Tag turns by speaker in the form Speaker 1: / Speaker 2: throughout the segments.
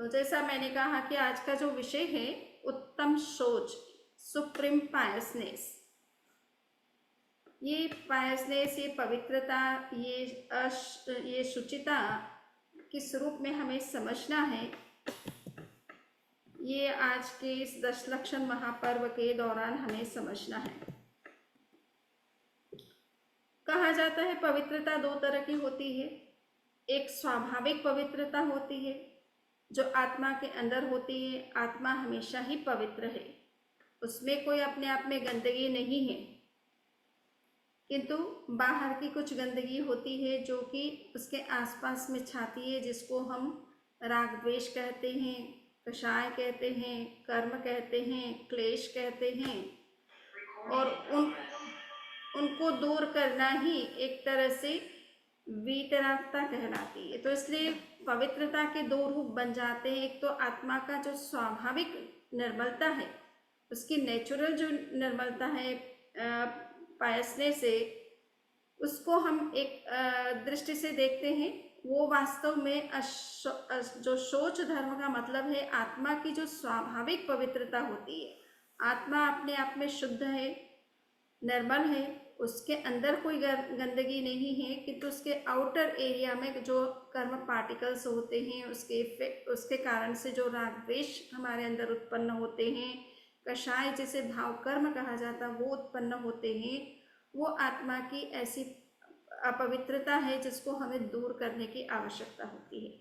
Speaker 1: तो जैसा मैंने कहा कि आज का जो विषय है उत्तम सोच, सुप्रीम पायसनेस। ये पायसनेस, ये पवित्रता, ये शुचिता किस रूप में हमें समझना है, ये आज के इस दशलक्षण महापर्व के दौरान हमें समझना है। कहा जाता है पवित्रता दो तरह की होती है। एक स्वाभाविक पवित्रता होती है जो आत्मा के अंदर होती है। आत्मा हमेशा ही पवित्र है, उसमें कोई अपने आप में गंदगी नहीं है, किंतु बाहर की कुछ गंदगी होती है जो कि उसके आसपास में छाती है, जिसको हम राग द्वेष कहते हैं, कषाय कहते हैं, कर्म कहते हैं, क्लेश कहते हैं। और उनको दूर करना ही एक तरह से वीतरागता कहलाती है। तो इसलिए पवित्रता के दो रूप बन जाते हैं। एक तो आत्मा का जो स्वाभाविक निर्मलता है, उसकी नेचुरल जो निर्मलता है पायसने से, उसको हम एक दृष्टि से देखते हैं। वो वास्तव में जो शौच धर्म का मतलब है, आत्मा की जो स्वाभाविक पवित्रता होती है। आत्मा अपने आप में शुद्ध है, निर्मल है, उसके अंदर कोई गंदगी नहीं है, किंतु उसके आउटर एरिया में जो कर्म पार्टिकल्स होते हैं, उसके कारण से जो राग द्वेष हमारे अंदर उत्पन्न होते हैं, कषाय जिसे भाव कर्म कहा जाता है, वो उत्पन्न होते हैं। वो आत्मा की ऐसी अपवित्रता है जिसको हमें दूर करने की आवश्यकता होती है।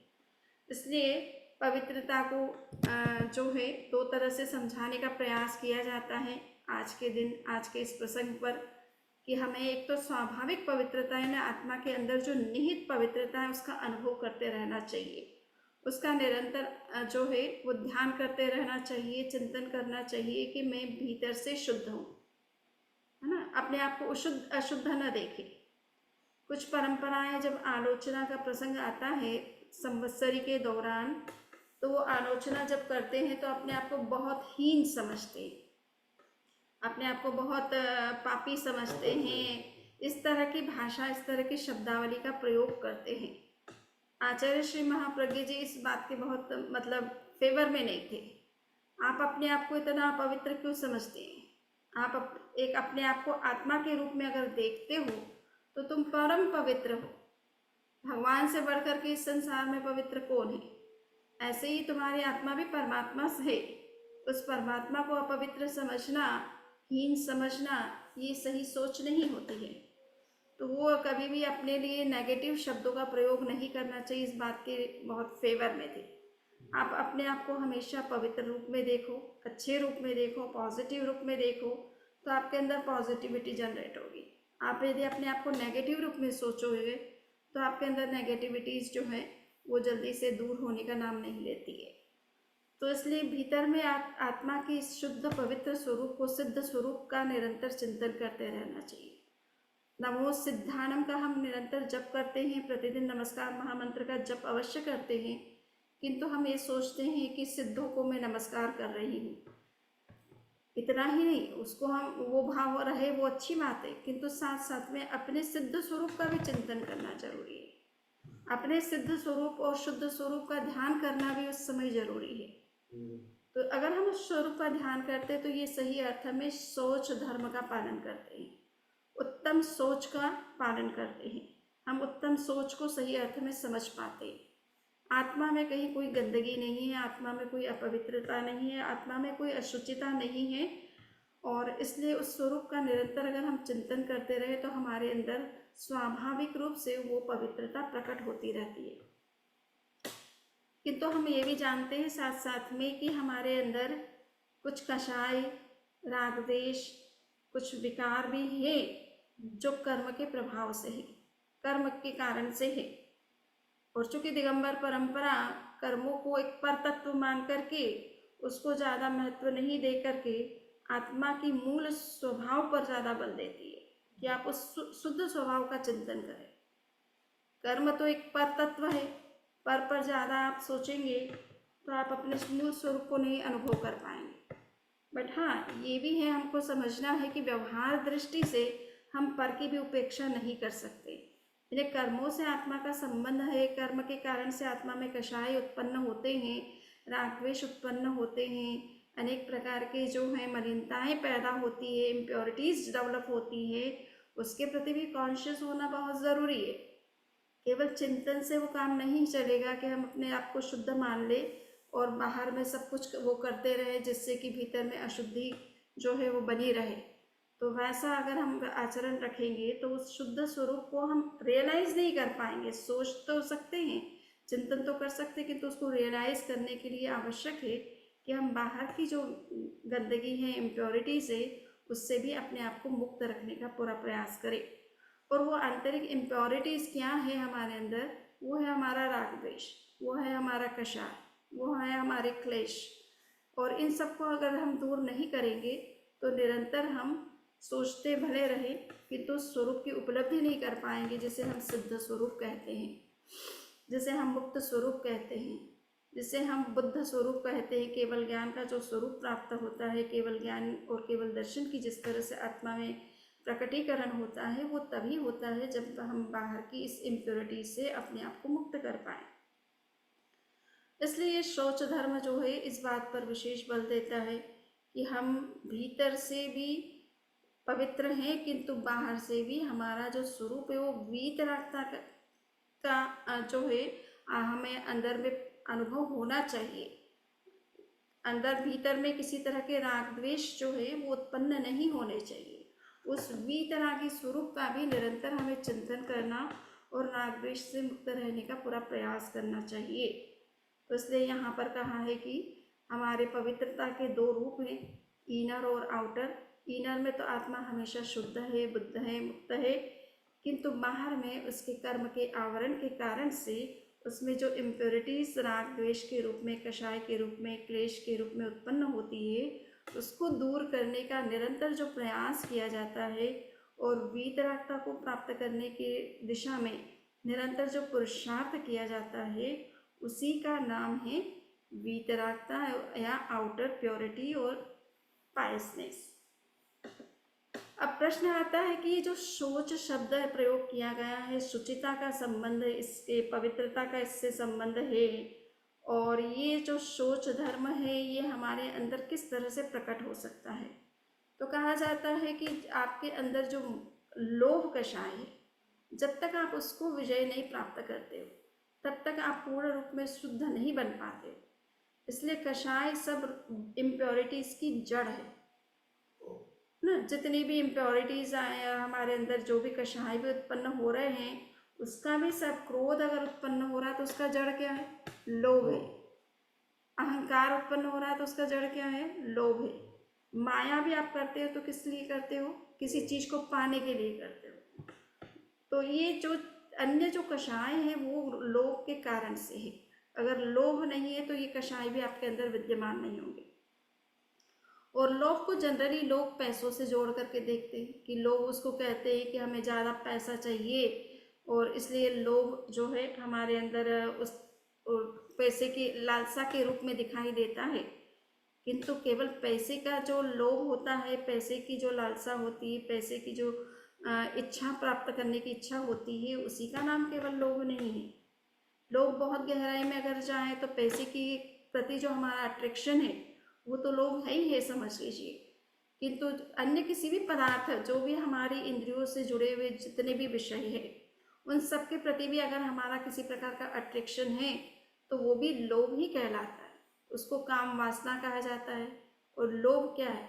Speaker 1: इसलिए पवित्रता को जो है दो तरह से समझाने का प्रयास किया जाता है आज के दिन, आज के इस प्रसंग पर, कि हमें एक तो स्वाभाविक पवित्रता है ना, आत्मा के अंदर जो निहित पवित्रता है उसका अनुभव करते रहना चाहिए। उसका निरंतर जो है वो ध्यान करते रहना चाहिए, चिंतन करना चाहिए कि मैं भीतर से शुद्ध हूँ, है ना। अपने आप को अशुद्ध न देखे। कुछ परंपराएं जब आलोचना का प्रसंग आता है संवत्सरी के दौरान, तो वो आलोचना जब करते हैं तो अपने आप को बहुत हीन समझते हैं, अपने आप को बहुत पापी समझते हैं। इस तरह की भाषा, इस तरह की शब्दावली का प्रयोग करते हैं। आचार्य श्री महाप्रज्ञ जी इस बात के बहुत मतलब फेवर में नहीं थे। आप अपने आप को इतना पवित्र क्यों समझते हैं? आप एक अपने आप को आत्मा के रूप में अगर देखते हो तो तुम परम पवित्र हो। भगवान से बढ़कर के इस संसार में पवित्र कौन है? ऐसे ही तुम्हारी आत्मा भी परमात्मा से है। उस परमात्मा को अपवित्र समझना, हीन समझना, ये सही सोच नहीं होती है। तो वो कभी भी अपने लिए नेगेटिव शब्दों का प्रयोग नहीं करना चाहिए। इस बात के बहुत फेवर में थे। आप अपने आप को हमेशा पवित्र रूप में देखो, अच्छे रूप में देखो, पॉजिटिव रूप में देखो, तो आपके अंदर पॉजिटिविटी जनरेट होगी। आप यदि अपने आप को नेगेटिव रूप में सोचोगे तो आपके अंदर नेगेटिविटीज़ जो है वो जल्दी से दूर होने का नाम नहीं लेती है। तो इसलिए भीतर में आत्मा के इस शुद्ध पवित्र स्वरूप को, सिद्ध स्वरूप का निरंतर चिंतन करते रहना चाहिए। नमो सिद्धानम का हम निरंतर जप करते हैं, प्रतिदिन नमस्कार महामंत्र का जप अवश्य करते हैं, किंतु हम ये सोचते हैं कि सिद्धों को मैं नमस्कार कर रही हूँ। इतना ही नहीं, उसको हम वो भाव रहे वो अच्छी बात है, किंतु साथ साथ में अपने सिद्ध स्वरूप का भी चिंतन करना जरूरी है। अपने सिद्ध स्वरूप और शुद्ध स्वरूप का ध्यान करना भी उस समय जरूरी है। तो अगर हम उस स्वरूप का ध्यान करते हैं तो ये सही अर्थ में सोच धर्म का पालन करते हैं, उत्तम सोच का पालन करते हैं। हम उत्तम सोच को सही अर्थ में समझ पाते हैं। आत्मा में कहीं कोई गंदगी नहीं है, आत्मा में कोई अपवित्रता नहीं है, आत्मा में कोई अशुचिता नहीं है। और इसलिए उस स्वरूप का निरंतर अगर हम चिंतन करते रहे तो हमारे अंदर स्वाभाविक रूप से वो पवित्रता प्रकट होती रहती है। किंतु हम ये भी जानते हैं साथ साथ में कि हमारे अंदर कुछ कषाय, राग द्वेष, कुछ विकार भी है जो कर्म के प्रभाव से है, कर्म के कारण से है। और चूंकि दिगंबर परंपरा कर्मों को एक पर तत्व मान करके उसको ज़्यादा महत्व नहीं दे करके आत्मा की मूल स्वभाव पर ज़्यादा बल देती है कि आप उस शुद्ध स्वभाव का चिंतन करें। कर्म तो एक पर तत्व है, पर ज़्यादा आप सोचेंगे तो आप अपने मूल स्वरूप को नहीं अनुभव कर पाएंगे। बट हाँ, ये भी है, हमको समझना है कि व्यवहार दृष्टि से हम पर की भी उपेक्षा नहीं कर सकते। इन्हें कर्मों से आत्मा का संबंध है, कर्म के कारण से आत्मा में कषाय उत्पन्न होते हैं, राग द्वेष उत्पन्न होते हैं, अनेक प्रकार के जो हैं मलिनताएं पैदा होती है, इम्प्योरिटीज डेवलप होती है, उसके प्रति भी कॉन्शियस होना बहुत ज़रूरी है। केवल चिंतन से वो काम नहीं चलेगा कि हम अपने आप को शुद्ध मान ले और बाहर में सब कुछ वो करते रहे जिससे कि भीतर में अशुद्धि जो है वो बनी रहे। तो वैसा अगर हम आचरण रखेंगे तो उस शुद्ध स्वरूप को हम रियलाइज़ नहीं कर पाएंगे। सोच तो सकते हैं, चिंतन तो कर सकते हैं, किंतु उसको रियलाइज़ करने के लिए आवश्यक है कि हम बाहर की जो गंदगी है, इम्प्योरिटीज़ है, उससे भी अपने आप को मुक्त रखने का पूरा प्रयास करें। और वो आंतरिक इम्प्योरिटीज़ क्या है हमारे अंदर? वो है हमारा राग द्वेष, वो है हमारा कषाय, वो है हमारे क्लेश। और इन सबको अगर हम दूर नहीं करेंगे तो निरंतर हम सोचते भले रहे किंतु स्वरूप की उपलब्धि नहीं कर पाएंगे, जिसे हम सिद्ध स्वरूप कहते हैं, जिसे हम मुक्त स्वरूप कहते हैं, जिसे हम बुद्ध स्वरूप कहते हैं। केवल ज्ञान का जो स्वरूप प्राप्त होता है, केवल ज्ञान और केवल दर्शन की जिस तरह से आत्मा में प्रकटीकरण होता है, वो तभी होता है जब हम बाहर की इस इम्प्योरिटी से अपने आप को मुक्त कर पाए। इसलिए शौच धर्म जो है इस बात पर विशेष बल देता है कि हम भीतर से भी पवित्र हैं, किंतु बाहर से भी हमारा जो स्वरूप है वो वीतरागता का जो है हमें अंदर में अनुभव होना चाहिए। अंदर भीतर में किसी तरह के राग द्वेष जो है वो उत्पन्न नहीं होने चाहिए। उस वीतरागी स्वरूप का भी निरंतर हमें चिंतन करना और राग द्वेष से मुक्त रहने का पूरा प्रयास करना चाहिए। तो इसलिए यहाँ पर कहा है कि हमारे पवित्रता के दो रूप हैं, इनर और आउटर। इनर में तो आत्मा हमेशा शुद्ध है, बुद्ध है, मुक्त है, किंतु बाहर में उसके कर्म के आवरण के कारण से उसमें जो इम्प्योरिटीज राग द्वेष के रूप में, कषाय के रूप में, क्लेश के रूप में उत्पन्न होती है, उसको दूर करने का निरंतर जो प्रयास किया जाता है और वीतरागता को प्राप्त करने की दिशा में निरंतर जो पुरुषार्थ किया जाता है, उसी का नाम है वीतरागता या आउटर प्योरिटी और पायसनेस। अब प्रश्न आता है कि ये जो शौच शब्द प्रयोग किया गया है, शुचिता का संबंध, इसके पवित्रता का इससे संबंध है, और ये जो शौच धर्म है ये हमारे अंदर किस तरह से प्रकट हो सकता है? तो कहा जाता है कि आपके अंदर जो लोभ कषाय है, जब तक आप उसको विजय नहीं प्राप्त करते हो तब तक आप पूर्ण रूप में शुद्ध नहीं बन पाते हो। इसलिए कषाय सब इम्प्योरिटीज की जड़ है ना। जितनी भी इम्प्योरिटीज आए हमारे अंदर, जो भी कषाय भी उत्पन्न हो रहे हैं, उसका भी सब, क्रोध अगर उत्पन्न हो रहा है तो उसका जड़ क्या है? लोभ है। अहंकार उत्पन्न हो रहा है तो उसका जड़ क्या है? लोभ है। माया भी आप करते हो तो किस लिए करते हो? किसी चीज को पाने के लिए करते हो। तो ये जो अन्य जो कषाय है वो लोभ के कारण से है। अगर लोभ नहीं है तो ये कषाय भी आपके अंदर विद्यमान नहीं होंगे। और लोभ को जनरली लोग पैसों से जोड़ करके देखते हैं कि लोग उसको कहते हैं कि हमें ज़्यादा पैसा चाहिए, और इसलिए लोभ जो है हमारे अंदर उस पैसे की लालसा के रूप में दिखाई देता है। किंतु केवल पैसे का जो लोभ होता है, पैसे की जो लालसा होती है, पैसे की जो इच्छा प्राप्त करने की इच्छा होती है, उसी का नाम केवल लोभ नहीं है। लोभ बहुत गहराई में अगर जाए तो पैसे की प्रति जो हमारा अट्रैक्शन है वो तो लोभ है ही है, समझ लीजिए। किंतु अन्य किसी भी पदार्थ, जो भी हमारी इंद्रियों से जुड़े हुए जितने भी विषय है, उन सब के प्रति भी अगर हमारा किसी प्रकार का अट्रैक्शन है तो वो भी लोभ ही कहलाता है। उसको काम वासना कहा जाता है। और लोभ क्या है?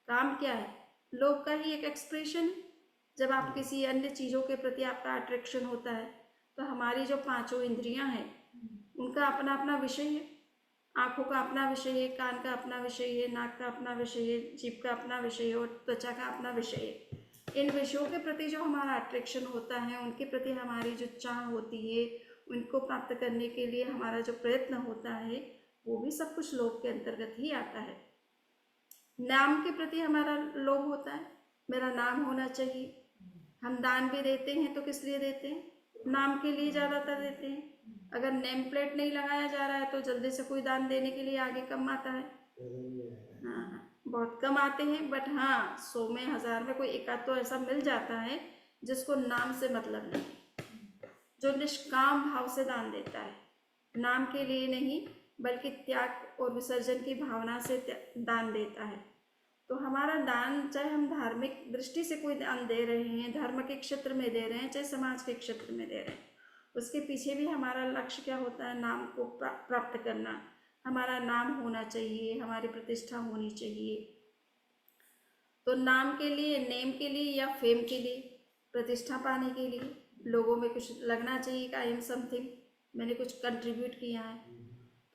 Speaker 1: काम क्या है? लोभ का ही एक एक्सप्रेशन है। जब आप किसी अन्य चीज़ों के प्रति आपका अट्रैक्शन होता है तो हमारी जो पांचों इंद्रियां हैं उनका अपना अपना विषय है। आँखों का अपना विषय है, कान का अपना विषय है, नाक का अपना विषय है, जीभ का अपना विषय है और त्वचा का अपना विषय है। इन विषयों के प्रति जो हमारा अट्रैक्शन होता है, उनके प्रति हमारी जो चाह होती है, उनको प्राप्त करने के लिए हमारा जो प्रयत्न होता है, वो भी सब कुछ लोभ के अंतर्गत ही आता है। नाम के प्रति हमारा लोभ होता है, मेरा नाम होना चाहिए। हम दान भी देते हैं तो किस लिए देते हैं? नाम के लिए ज़्यादातर देते हैं। अगर नेम प्लेट नहीं लगाया जा रहा है तो जल्दी से कोई दान देने के लिए आगे कम आता है। हाँ, बहुत कम आते हैं, बट हाँ 100 में 1000 में कोई एक आध तो ऐसा मिल जाता है जिसको नाम से मतलब नहीं, जो निष्काम भाव से दान देता है, नाम के लिए नहीं, बल्कि त्याग और विसर्जन की भावना से दान देता है। तो हमारा दान, चाहे हम धार्मिक दृष्टि से कोई दान दे रहे हैं, धर्म के क्षेत्र में दे रहे हैं, चाहे समाज के क्षेत्र में दे रहे हैं, उसके पीछे भी हमारा लक्ष्य क्या होता है? नाम को प्राप्त करना। हमारा नाम होना चाहिए, हमारी प्रतिष्ठा होनी चाहिए। तो नाम के लिए, नेम के लिए या फेम के लिए, प्रतिष्ठा पाने के लिए लोगों में कुछ लगना चाहिए कि आई एम समथिंग, मैंने कुछ कंट्रीब्यूट किया है।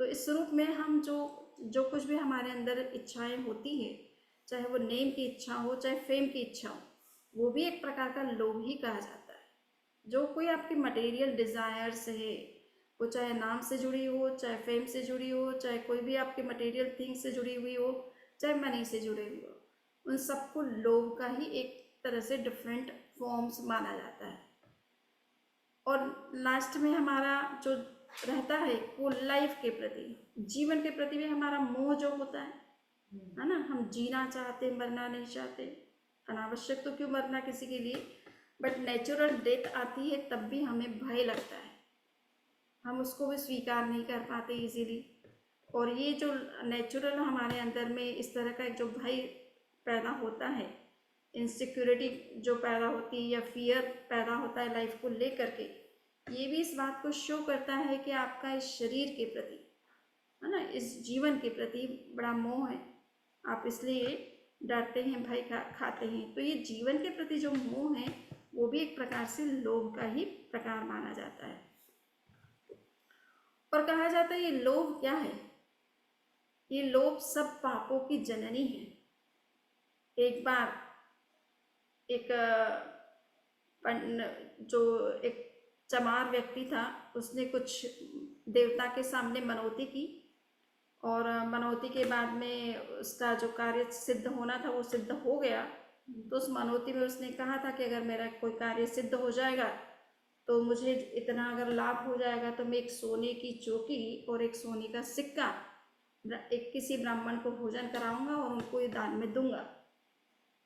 Speaker 1: तो इस रूप में हम जो जो कुछ भी हमारे अंदर इच्छाएं होती है, चाहे वो नेम की इच्छा हो, चाहे फेम की इच्छा हो, वो भी एक प्रकार का लोभ ही कहा जाता है। जो कोई आपकी मटेरियल डिज़ायर्स है, वो चाहे नाम से जुड़ी हो, चाहे फेम से जुड़ी हो, चाहे कोई भी आपकी मटेरियल थिंग से जुड़ी हुई हो, चाहे मनी से जुड़ी हुई हो, उन सबको लोभ का ही एक तरह से डिफरेंट फॉर्म्स माना जाता है। और लास्ट में हमारा जो रहता है वो लाइफ के प्रति, जीवन के प्रति भी हमारा मोह जो होता है ना। हम जीना चाहते, मरना नहीं चाहते। अनावश्यक तो क्यों मरना किसी के लिए, बट नेचुरल डेथ आती है तब भी हमें भय लगता है, हम उसको भी स्वीकार नहीं कर पाते इजीली। और ये जो नेचुरल हमारे अंदर में इस तरह का एक जो भय पैदा होता है, इनसिक्योरिटी जो पैदा होती है या फियर पैदा होता है लाइफ को लेकर के, ये भी इस बात को शो करता है कि आपका इस शरीर के प्रति, है ना, इस जीवन के प्रति बड़ा मोह है। आप इसलिए डरते हैं, भय खाते हैं। तो ये जीवन के प्रति जो मोह है वो भी एक प्रकार से लोभ का ही प्रकार माना जाता है। और कहा जाता है ये लोभ क्या है? ये लोभ सब पापों की जननी है। एक बार एक जो एक चमार व्यक्ति था, उसने कुछ देवता के सामने मनौती की, और मनौती के बाद में उसका जो कार्य सिद्ध होना था वो सिद्ध हो गया। तो उस मनौती में उसने कहा था कि अगर मेरा कोई कार्य सिद्ध हो जाएगा तो मुझे इतना अगर लाभ हो जाएगा तो मैं एक सोने की चौकी और एक सोने का सिक्का एक किसी ब्राह्मण को भोजन कराऊंगा और उनको ये दान में दूंगा।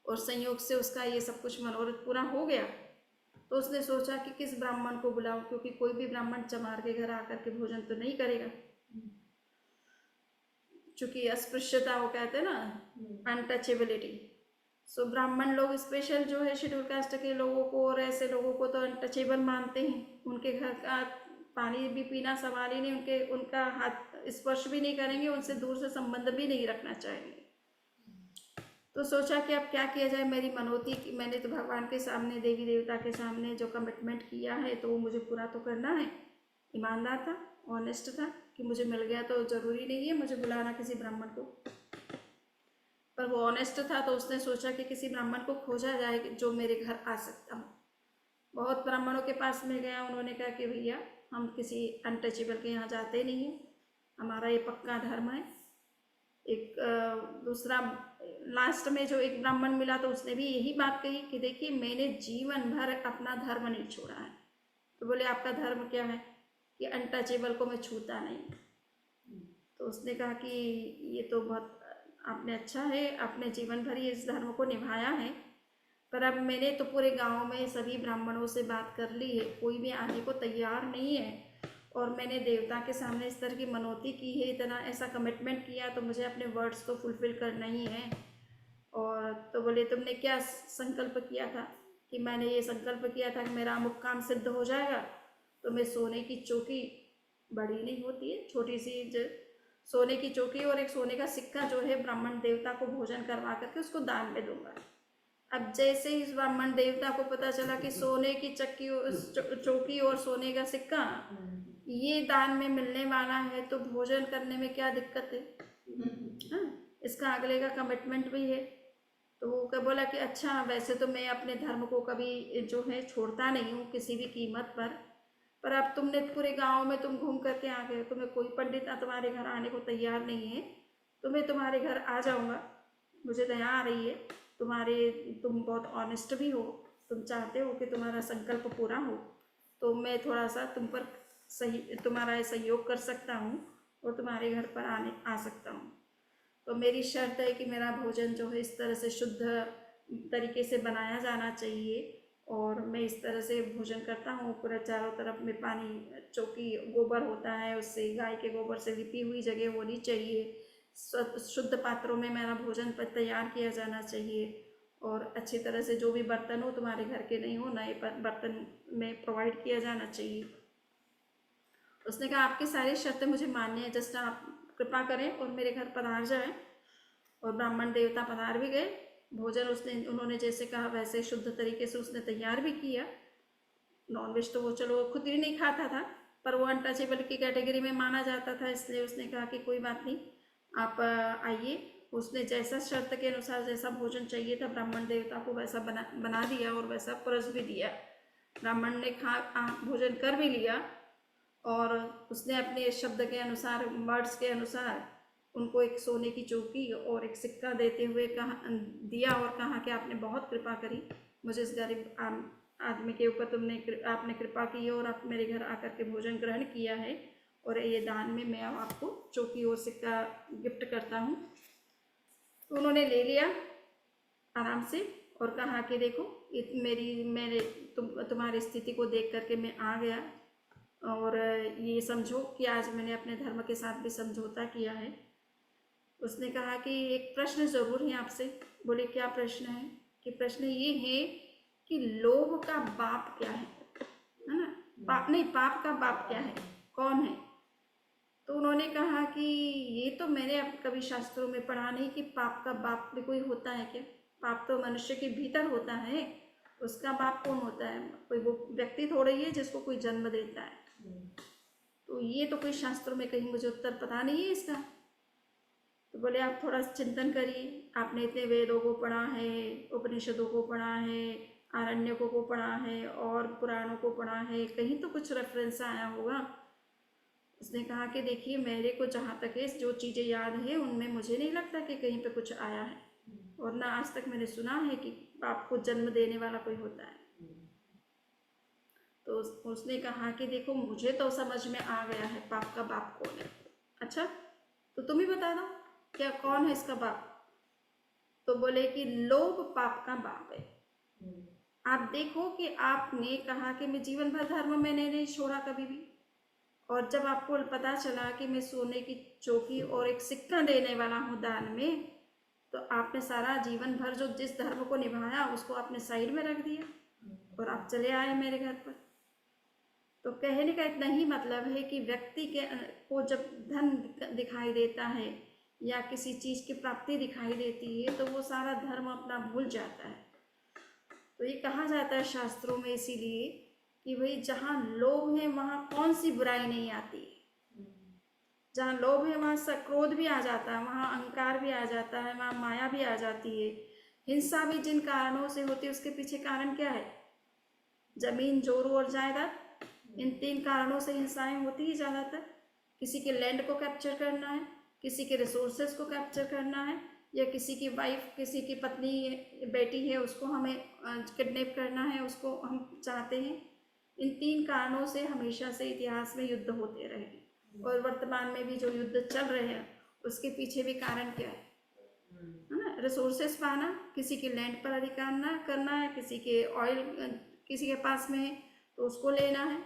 Speaker 1: और संयोग से उसका ये सब कुछ मनोरथ पूरा हो गया। तो उसने सोचा कि किस ब्राह्मण को बुलाऊं, क्योंकि कोई भी ब्राह्मण चमार के घर आकर के भोजन तो नहीं करेगा, चूंकि अस्पृश्यता वो कहते हैं ना, अनटचेबिलिटी। सो ब्राह्मण लोग स्पेशल जो है शेड्यूल कास्ट के लोगों को और ऐसे लोगों को तो अनटचेबल मानते हैं। उनके घर का पानी भी पीना सवाल ही नहीं, उनका हाथ स्पर्श भी नहीं करेंगे, उनसे दूर से संबंध भी नहीं रखना चाहेंगे। तो सोचा कि अब क्या किया जाए, मेरी मनौती की, मैंने तो भगवान के सामने, देवी देवता के सामने जो कमिटमेंट किया है तो वो मुझे पूरा तो करना है। ईमानदार था, ऑनेस्ट था कि मुझे मिल गया तो ज़रूरी नहीं है मुझे बुलाना किसी ब्राह्मण को। पर वो ऑनेस्ट था तो उसने सोचा कि किसी ब्राह्मण को खोजा जाए जो मेरे घर आ सकता हो। बहुत ब्राह्मणों के पास में गया, उन्होंने कहा कि भैया हम किसी अनटचेबल के यहाँ जाते नहीं हैं, हमारा ये पक्का धर्म है। एक दूसरा लास्ट में जो एक ब्राह्मण मिला तो उसने भी यही बात कही कि देखिए मैंने जीवन भर अपना धर्म नहीं छोड़ा है। तो बोले आपका धर्म क्या है? कि अनटचेबल को मैं छूता नहीं। तो उसने कहा कि ये तो बहुत आपने अच्छा है, आपने जीवन भर ये इस धर्म को निभाया है, पर अब मैंने तो पूरे गांव में सभी ब्राह्मणों से बात कर ली है, कोई भी आने को तैयार नहीं है। और मैंने देवता के सामने इस तरह की मनौती की है, इतना ऐसा कमिटमेंट किया, तो मुझे अपने वर्ड्स तो फुलफिल करना ही है। और तो बोले तुमने क्या संकल्प किया था? कि मैंने ये संकल्प किया था कि मेरा अमुक काम सिद्ध हो जाएगा तो मैं सोने की चौकी, बड़ी नहीं होती है, छोटी सी सोने की चौकी और एक सोने का सिक्का जो है ब्राह्मण देवता को भोजन करवा करके उसको दान में दूंगा। अब जैसे ही इस ब्राह्मण देवता को पता चला कि सोने की चौकी और सोने का सिक्का ये दान में मिलने वाला है, तो भोजन करने में क्या दिक्कत है? हाँ, इसका अगले का कमिटमेंट भी है। तो वो क्या बोला कि अच्छा वैसे तो मैं अपने धर्म को कभी जो है छोड़ता नहीं हूँ किसी भी कीमत पर अब तुमने पूरे गांव में तुम घूम करके आ गए, तुम्हें कोई पंडित तुम्हारे घर आने को तैयार नहीं है, तो मैं तुम्हारे घर आ जाऊँगा, मुझे दया आ रही है। तुम बहुत ऑनेस्ट भी हो, तुम चाहते हो कि तुम्हारा संकल्प पूरा हो, तो मैं थोड़ा सा तुम पर तुम्हारा सहयोग कर सकता हूँ और तुम्हारे घर पर आ सकता हूँ। तो मेरी शर्त है कि मेरा भोजन जो है इस तरह से शुद्ध तरीके से बनाया जाना चाहिए और मैं इस तरह से भोजन करता हूँ। पूरा चारों तरफ में पानी, चौकी गोबर होता है, उससे गाय के गोबर से लिपी हुई जगह होनी चाहिए। शुद्ध पात्रों में मेरा भोजन पर तैयार किया जाना चाहिए और अच्छी तरह से जो भी बर्तन हो तुम्हारे घर के नहीं हो, नए बर्तन में प्रोवाइड किया जाना चाहिए। उसने कहा आपकी सारी शर्तें मुझे मान्य है, जस्ट आप कृपा करें और मेरे घर पधार जाएं। और ब्राह्मण देवता पधार भी गए। भोजन उन्होंने जैसे कहा वैसे शुद्ध तरीके से उसने तैयार भी किया। नॉनवेज तो वो चलो खुद ही नहीं खाता था, पर वो अनटचेबल की कैटेगरी में माना जाता था, इसलिए उसने कहा कि कोई बात नहीं, आप आइए। उसने जैसा शर्त के अनुसार जैसा भोजन चाहिए था ब्राह्मण देवता को वैसा बना दिया और वैसा परस भी दिया। ब्राह्मण ने भोजन कर भी लिया और उसने अपने शब्द के अनुसार, वर्ड्स के अनुसार उनको एक सोने की चौकी और एक सिक्का देते हुए दिया और कहा कि आपने बहुत कृपा करी, मुझे इस गरीब आदमी के ऊपर आपने कृपा की है और आप मेरे घर आकर के भोजन ग्रहण किया है और ये दान में मैं आपको चौकी और सिक्का गिफ्ट करता हूँ। तो उन्होंने ले लिया आराम से और कहा कि देखो तुम्हारी स्थिति को देख करके मैं आ गया और ये समझो कि आज मैंने अपने धर्म के साथ भी समझौता किया है। उसने कहा कि एक प्रश्न जरूर है आपसे। बोले क्या प्रश्न है? कि प्रश्न ये है कि लोभ का बाप क्या है ना? पाप का बाप क्या है, कौन है? तो उन्होंने कहा कि ये तो मैंने अब कभी शास्त्रों में पढ़ा नहीं कि पाप का बाप भी कोई होता है क्या। पाप तो मनुष्य के भीतर होता है, उसका बाप कौन होता है? कोई वो व्यक्ति थोड़ा ही है जिसको कोई जन्म देता है। तो ये तो कोई शास्त्रों में कहीं मुझे उत्तर पता नहीं है इसका। तो बोले आप थोड़ा चिंतन करिए, आपने इतने वेदों को पढ़ा है, उपनिषदों को पढ़ा है, आरण्यकों को पढ़ा है और पुराणों को पढ़ा है, कहीं तो कुछ रेफरेंस आया होगा। उसने कहा कि देखिए मेरे को जहाँ तक है जो चीज़ें याद है उनमें मुझे नहीं लगता कि कहीं पे कुछ आया है और ना आज तक मैंने सुना है कि पाप को जन्म देने वाला कोई होता है। तो उसने कहा कि देखो मुझे तो समझ में आ गया है पाप का बाप कौन है। अच्छा तो तुम ही बता दो क्या कौन है इसका बाप? तो बोले कि लोभ पाप का बाप है। आप देखो कि आपने कहा कि मैं जीवन भर धर्म मैंने नहीं छोड़ा कभी भी, और जब आपको पता चला कि मैं सोने की चौकी और एक सिक्का देने वाला हूँ दान में, तो आपने सारा जीवन भर जो जिस धर्म को निभाया उसको आपने साइड में रख दिया और आप चले आए मेरे घर पर। तो कहने का इतना ही मतलब है कि व्यक्ति को जब धन दिखाई देता है या किसी चीज़ की प्राप्ति दिखाई देती है तो वो सारा धर्म अपना भूल जाता है। तो ये कहा जाता है शास्त्रों में इसीलिए कि भाई जहाँ लोभ है वहाँ कौन सी बुराई नहीं आती। जहाँ लोभ है वहाँ क्रोध भी आ जाता है, वहाँ अहंकार भी आ जाता है, वहाँ माया भी आ जाती है। हिंसा भी जिन कारणों से होती है उसके पीछे कारण क्या है? जमीन, जोरू और जायदाद, इन 3 कारणों से हिंसाएं होती ही ज़्यादातर। किसी के लैंड को कैप्चर करना है, किसी के रिसोर्सेज को कैप्चर करना है, या किसी की वाइफ, किसी की पत्नी, बेटी है उसको हमें किडनैप करना है, उसको हम चाहते हैं। इन 3 कारणों से हमेशा से इतिहास में युद्ध होते रहे और वर्तमान में भी जो युद्ध चल रहे हैं उसके पीछे भी कारण क्या है ना? रिसोर्सेस पाना, किसी के लैंड पर अधिकार ना करना है, किसी के ऑयल किसी के पास में है तो उसको लेना है।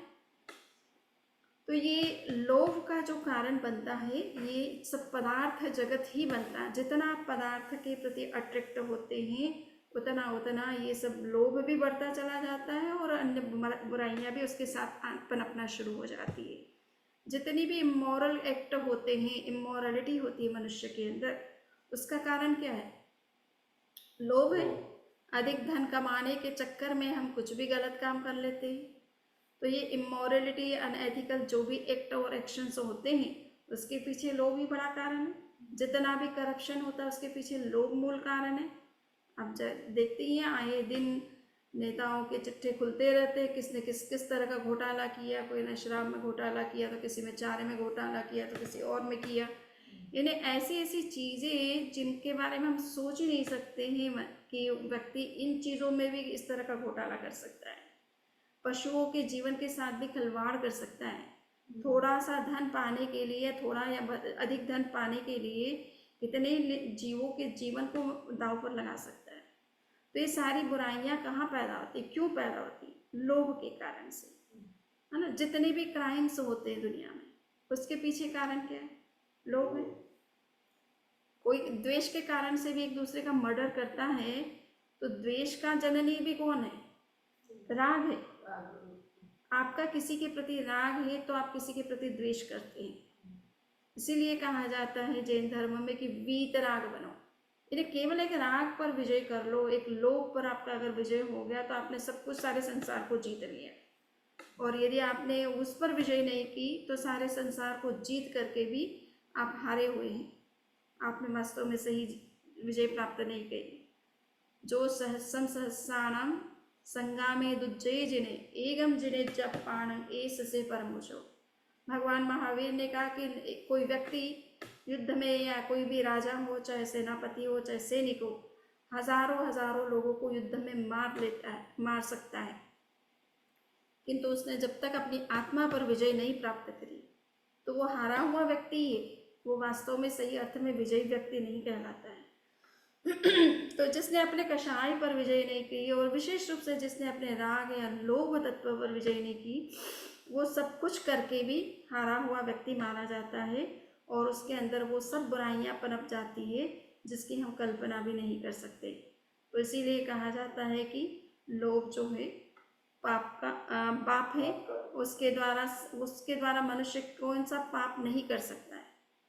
Speaker 1: तो ये लोभ का जो कारण बनता है ये सब पदार्थ जगत ही बनता है। जितना आप पदार्थ के प्रति अट्रैक्ट होते हैं उतना उतना ये सब लोभ भी बढ़ता चला जाता है और अन्य बुराइयां भी उसके साथ पनपना शुरू हो जाती है। जितनी भी इमोरल एक्ट होते हैं, इमोरलिटी होती है मनुष्य के अंदर, उसका कारण क्या है? लोभ है। अधिक धन कमाने के चक्कर में हम कुछ भी गलत काम कर लेते हैं। तो ये इमोरलिटी, अनएथिकल जो भी एक्ट और एक्शंस होते हैं उसके पीछे लोभ ही बड़ा कारण है। जितना भी करप्शन होता है उसके पीछे लोभ मूल कारण है। आप देखते ही हैं आए दिन नेताओं के चिट्ठे खुलते रहते हैं, किसने किस तरह का घोटाला किया। कोई ने शराब में घोटाला किया तो किसी में चारे में घोटाला किया तो किसी और में किया। इन्हें ऐसी ऐसी चीज़ें जिनके बारे में हम सोच ही नहीं सकते हैं कि व्यक्ति इन चीज़ों में भी इस तरह का घोटाला कर सकता है। पशुओं के जीवन के साथ भी खिलवाड़ कर सकता है। थोड़ा सा धन पाने के लिए, थोड़ा या अधिक धन पाने के लिए कितने जीवों के जीवन को दांव पर लगा सकता है। तो ये सारी बुराइयां कहाँ पैदा होती, क्यों पैदा होती? लोभ के कारण से, है ना। जितने भी क्राइम्स होते हैं दुनिया में, उसके पीछे कारण क्या है? लोभ है। कोई द्वेष के कारण से भी एक दूसरे का मर्डर करता है, तो द्वेष का जननी भी कौन है? राग है। आपका किसी के प्रति राग है तो आप किसी के प्रति द्वेष करते हैं। इसीलिए कहा जाता है जैन धर्म में कि वीतराग बनो, यानी केवल एक राग पर विजय कर लो, एक लोभ पर आपका अगर विजय हो गया तो आपने सब कुछ, सारे संसार को जीत लिया। और यदि आपने उस पर विजय नहीं की तो सारे संसार को जीत करके भी आप हारे हुए हैं, आपने वास्तव में सही विजय प्राप्त नहीं की। जो सहस्रम सहस्राणाम संगामे दुज्जय जिने एगम जिने जप पाण एस से परमुचो। भगवान महावीर ने कहा कि कोई व्यक्ति युद्ध में, या कोई भी राजा हो, चाहे सेनापति हो, चाहे सैनिक हो, हजारों हजारों लोगों को युद्ध में मार सकता है, किंतु उसने जब तक अपनी आत्मा पर विजय नहीं प्राप्त करी तो वो हारा हुआ व्यक्ति है, वो वास्तव में सही अर्थ में विजयी व्यक्ति नहीं कहलाता है। तो जिसने अपने कषाय पर विजय नहीं की, और विशेष रूप से जिसने अपने राग या लोभ तत्व पर विजय नहीं की, वो सब कुछ करके भी हारा हुआ व्यक्ति माना जाता है, और उसके अंदर वो सब बुराइयां पनप जाती है जिसकी हम कल्पना भी नहीं कर सकते। तो इसीलिए कहा जाता है कि लोभ जो है पाप का पाप है, उसके द्वारा मनुष्य कौन सा पाप नहीं कर सकता है,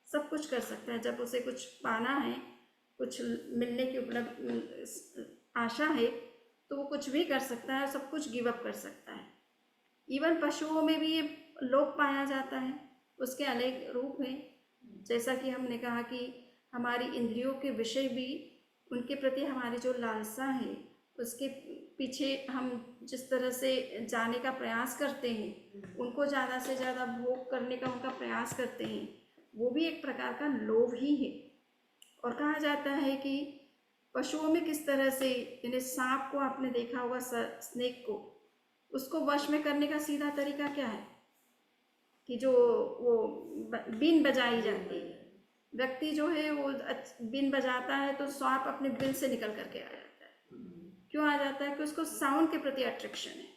Speaker 1: सब कुछ कर सकता है। जब उसे कुछ पाना है, कुछ मिलने की उपलब्ध आशा है, तो वो कुछ भी कर सकता है, सब कुछ गिव अप कर सकता है। इवन पशुओं में भी ये लोभ पाया जाता है, उसके अनेक रूप हैं। जैसा कि हमने कहा कि हमारी इंद्रियों के विषय भी, उनके प्रति हमारी जो लालसा है, उसके पीछे हम जिस तरह से जाने का प्रयास करते हैं, उनको ज़्यादा से ज़्यादा भोग करने का उनका प्रयास करते हैं, वो भी एक प्रकार का लोभ ही है। और कहा जाता है कि पशुओं में किस तरह से, यानी सांप को आपने देखा होगा, स्नेक को, उसको वश में करने का सीधा तरीका क्या है कि जो वो बीन बजाई जाती है, व्यक्ति जो है वो बीन बजाता है तो सांप अपने बिल से निकल करके आ जाता है। क्यों आ जाता है? कि उसको साउंड के प्रति अट्रैक्शन है।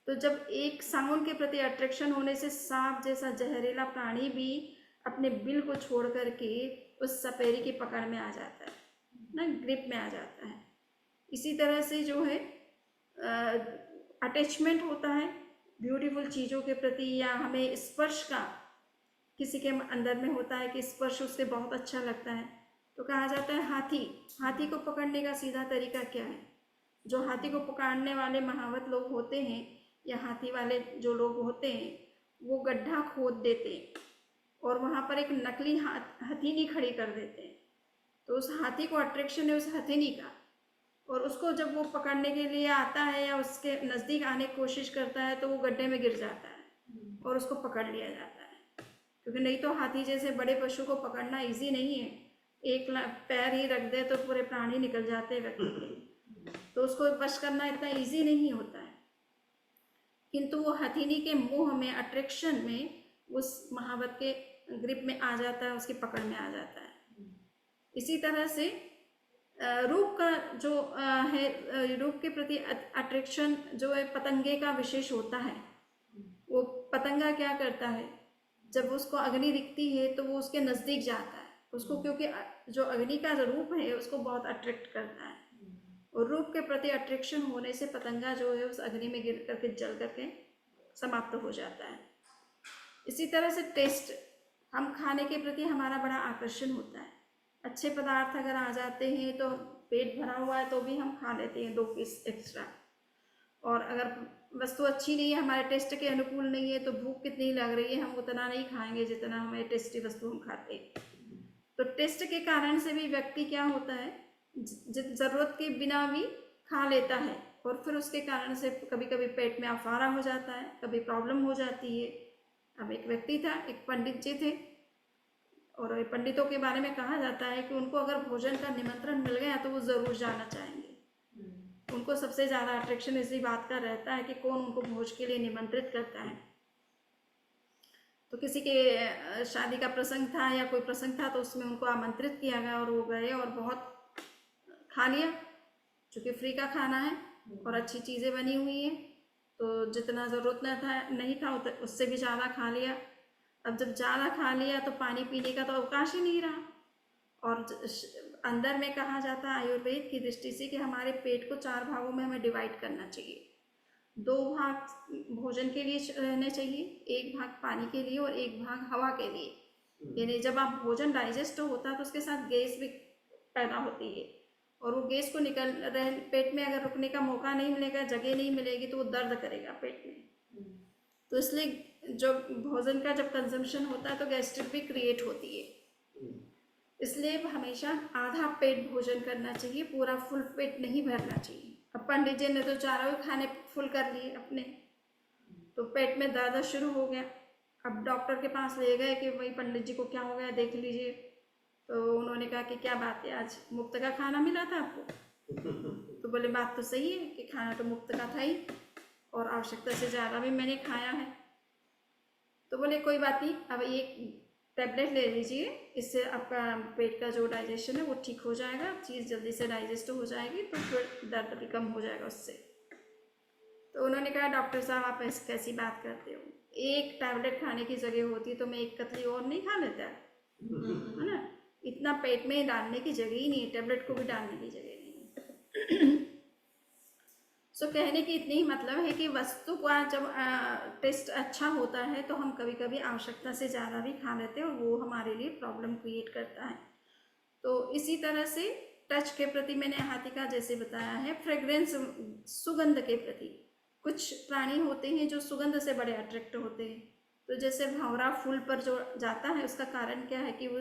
Speaker 1: तो जब एक साउंड के प्रति अट्रैक्शन होने से सांप जैसा जहरीला प्राणी भी अपने बिल को छोड़ करके उस सपेरी की पकड़ में आ जाता है ना, ग्रिप में आ जाता है। इसी तरह से जो है अटैचमेंट होता है ब्यूटीफुल चीज़ों के प्रति, या हमें स्पर्श का किसी के अंदर में होता है कि स्पर्श उससे बहुत अच्छा लगता है। तो कहा जाता है हाथी को पकड़ने का सीधा तरीका क्या है? जो हाथी को पकड़ने वाले महावत लोग होते हैं, या हाथी वाले जो लोग होते हैं, वो गड्ढा खोद देते हैं और वहाँ पर एक नकली हथीनी खड़ी कर देते हैं। तो उस हाथी को अट्रैक्शन है उस हथीनी का, और उसको जब वो पकड़ने के लिए आता है या उसके नज़दीक आने की कोशिश करता है तो वो गड्ढे में गिर जाता है और उसको पकड़ लिया जाता है। क्योंकि नहीं तो हाथी जैसे बड़े पशु को पकड़ना इजी नहीं है, एक पैर ही रख दे तो पूरे प्राणी निकल जाते हैं व्यक्ति के, तो उसको वश करना इतना इजी नहीं होता है। किंतु वो हथीनी के मोह में, अट्रैक्शन में, उस महावत के ग्रिप में आ जाता है, उसकी पकड़ में आ जाता है। इसी तरह से रूप का जो है, रूप के प्रति अट्रैक्शन जो है पतंगे का विशेष होता है। वो पतंगा क्या करता है, जब उसको अग्नि दिखती है तो वो उसके नज़दीक जाता है उसको, क्योंकि जो अग्नि का रूप है उसको बहुत अट्रैक्ट करता है, और रूप के प्रति अट्रैक्शन होने से पतंगा जो है उस अग्नि में गिर करके जल करके समाप्त हो जाता है। इसी तरह से टेस्ट, हम खाने के प्रति हमारा बड़ा आकर्षण होता है। अच्छे पदार्थ अगर आ जाते हैं तो पेट भरा हुआ है तो भी हम खा लेते हैं 2 पीस एक्स्ट्रा, और अगर वस्तु अच्छी नहीं है, हमारे टेस्ट के अनुकूल नहीं है, तो भूख कितनी लग रही है, हम उतना नहीं खाएंगे जितना हमें टेस्टी वस्तु हम खाते हैं। तो टेस्ट के कारण से भी व्यक्ति क्या होता है, ज़रूरत के बिना भी खा लेता है, और फिर उसके कारण से कभी कभी पेट में अफारा हो जाता है, कभी प्रॉब्लम हो जाती है। अब एक व्यक्ति था, एक पंडित जी थे, और पंडितों के बारे में कहा जाता है कि उनको अगर भोजन का निमंत्रण मिल गया तो वो ज़रूर जाना चाहेंगे। उनको सबसे ज़्यादा अट्रैक्शन इसी बात का रहता है कि कौन उनको भोज के लिए निमंत्रित करता है। तो किसी के शादी का प्रसंग था या कोई प्रसंग था तो उसमें उनको आमंत्रित किया गया और वो गए और बहुत खा लिया, चूँकि फ्री का खाना है और अच्छी चीज़ें बनी हुई हैं, तो जितना ज़रूरत नहीं था उससे भी ज़्यादा खा लिया। अब जब ज़्यादा खा लिया तो पानी पीने का तो अवकाश ही नहीं रहा। और अंदर में कहा जाता है आयुर्वेद की दृष्टि से कि हमारे पेट को 4 भागों में हमें डिवाइड करना चाहिए। 2 भाग भोजन के लिए रहने चाहिए, 1 भाग पानी के लिए और 1 भाग हवा के लिए। यानी जब आप भोजन डाइजेस्ट होता है तो उसके साथ गैस भी पैदा होती है, और वो गैस को पेट में अगर रुकने का मौका नहीं मिलेगा, जगह नहीं मिलेगी, तो वो दर्द करेगा पेट में। तो इसलिए जो भोजन का जब कंजम्पशन होता है तो गैस्ट्रिक भी क्रिएट होती है। इसलिए हमेशा आधा पेट भोजन करना चाहिए, पूरा फुल पेट नहीं भरना चाहिए। अब पंडित जी ने तो चारों खाने फुल कर लिए अपने, तो पेट में दर्द शुरू हो गया। अब डॉक्टर के पास ले गए कि भाई पंडित जी को क्या हो गया, देख लीजिए। तो उन्होंने कहा कि क्या बात है, आज मुफ्त का खाना मिला था आपको? तो बोले बात तो सही है कि खाना तो मुफ्त का था ही, और आवश्यकता से ज़्यादा भी मैंने खाया है। तो बोले कोई बात नहीं, अब एक टैबलेट ले लीजिए, इससे आपका पेट का जो डाइजेशन है वो ठीक हो जाएगा, चीज़ जल्दी से डाइजेस्ट हो जाएगी, तो फिर दर्द भी कम हो जाएगा उससे। तो उन्होंने कहा डॉक्टर साहब आप ऐसी कैसी बात करते हो, एक टैबलेट खाने की जगह होती तो मैं एक कतली और नहीं खा लेता, है ना? इतना पेट में डालने की जगह ही नहीं है, टैबलेट को भी डालने की जगह नहीं है। सो कहने की इतनी ही मतलब है कि वस्तु का जब टेस्ट अच्छा होता है तो हम कभी कभी आवश्यकता से ज़्यादा भी खा लेते हैं, और वो हमारे लिए प्रॉब्लम क्रिएट करता है। तो इसी तरह से टच के प्रति मैंने हाथिका जैसे बताया है, फ्रेग्रेंस सुगंध के प्रति कुछ प्राणी होते हैं जो सुगंध से बड़े अट्रैक्ट होते हैं। तो जैसे भंवरा फूल पर जो जाता है, उसका कारण क्या है कि वो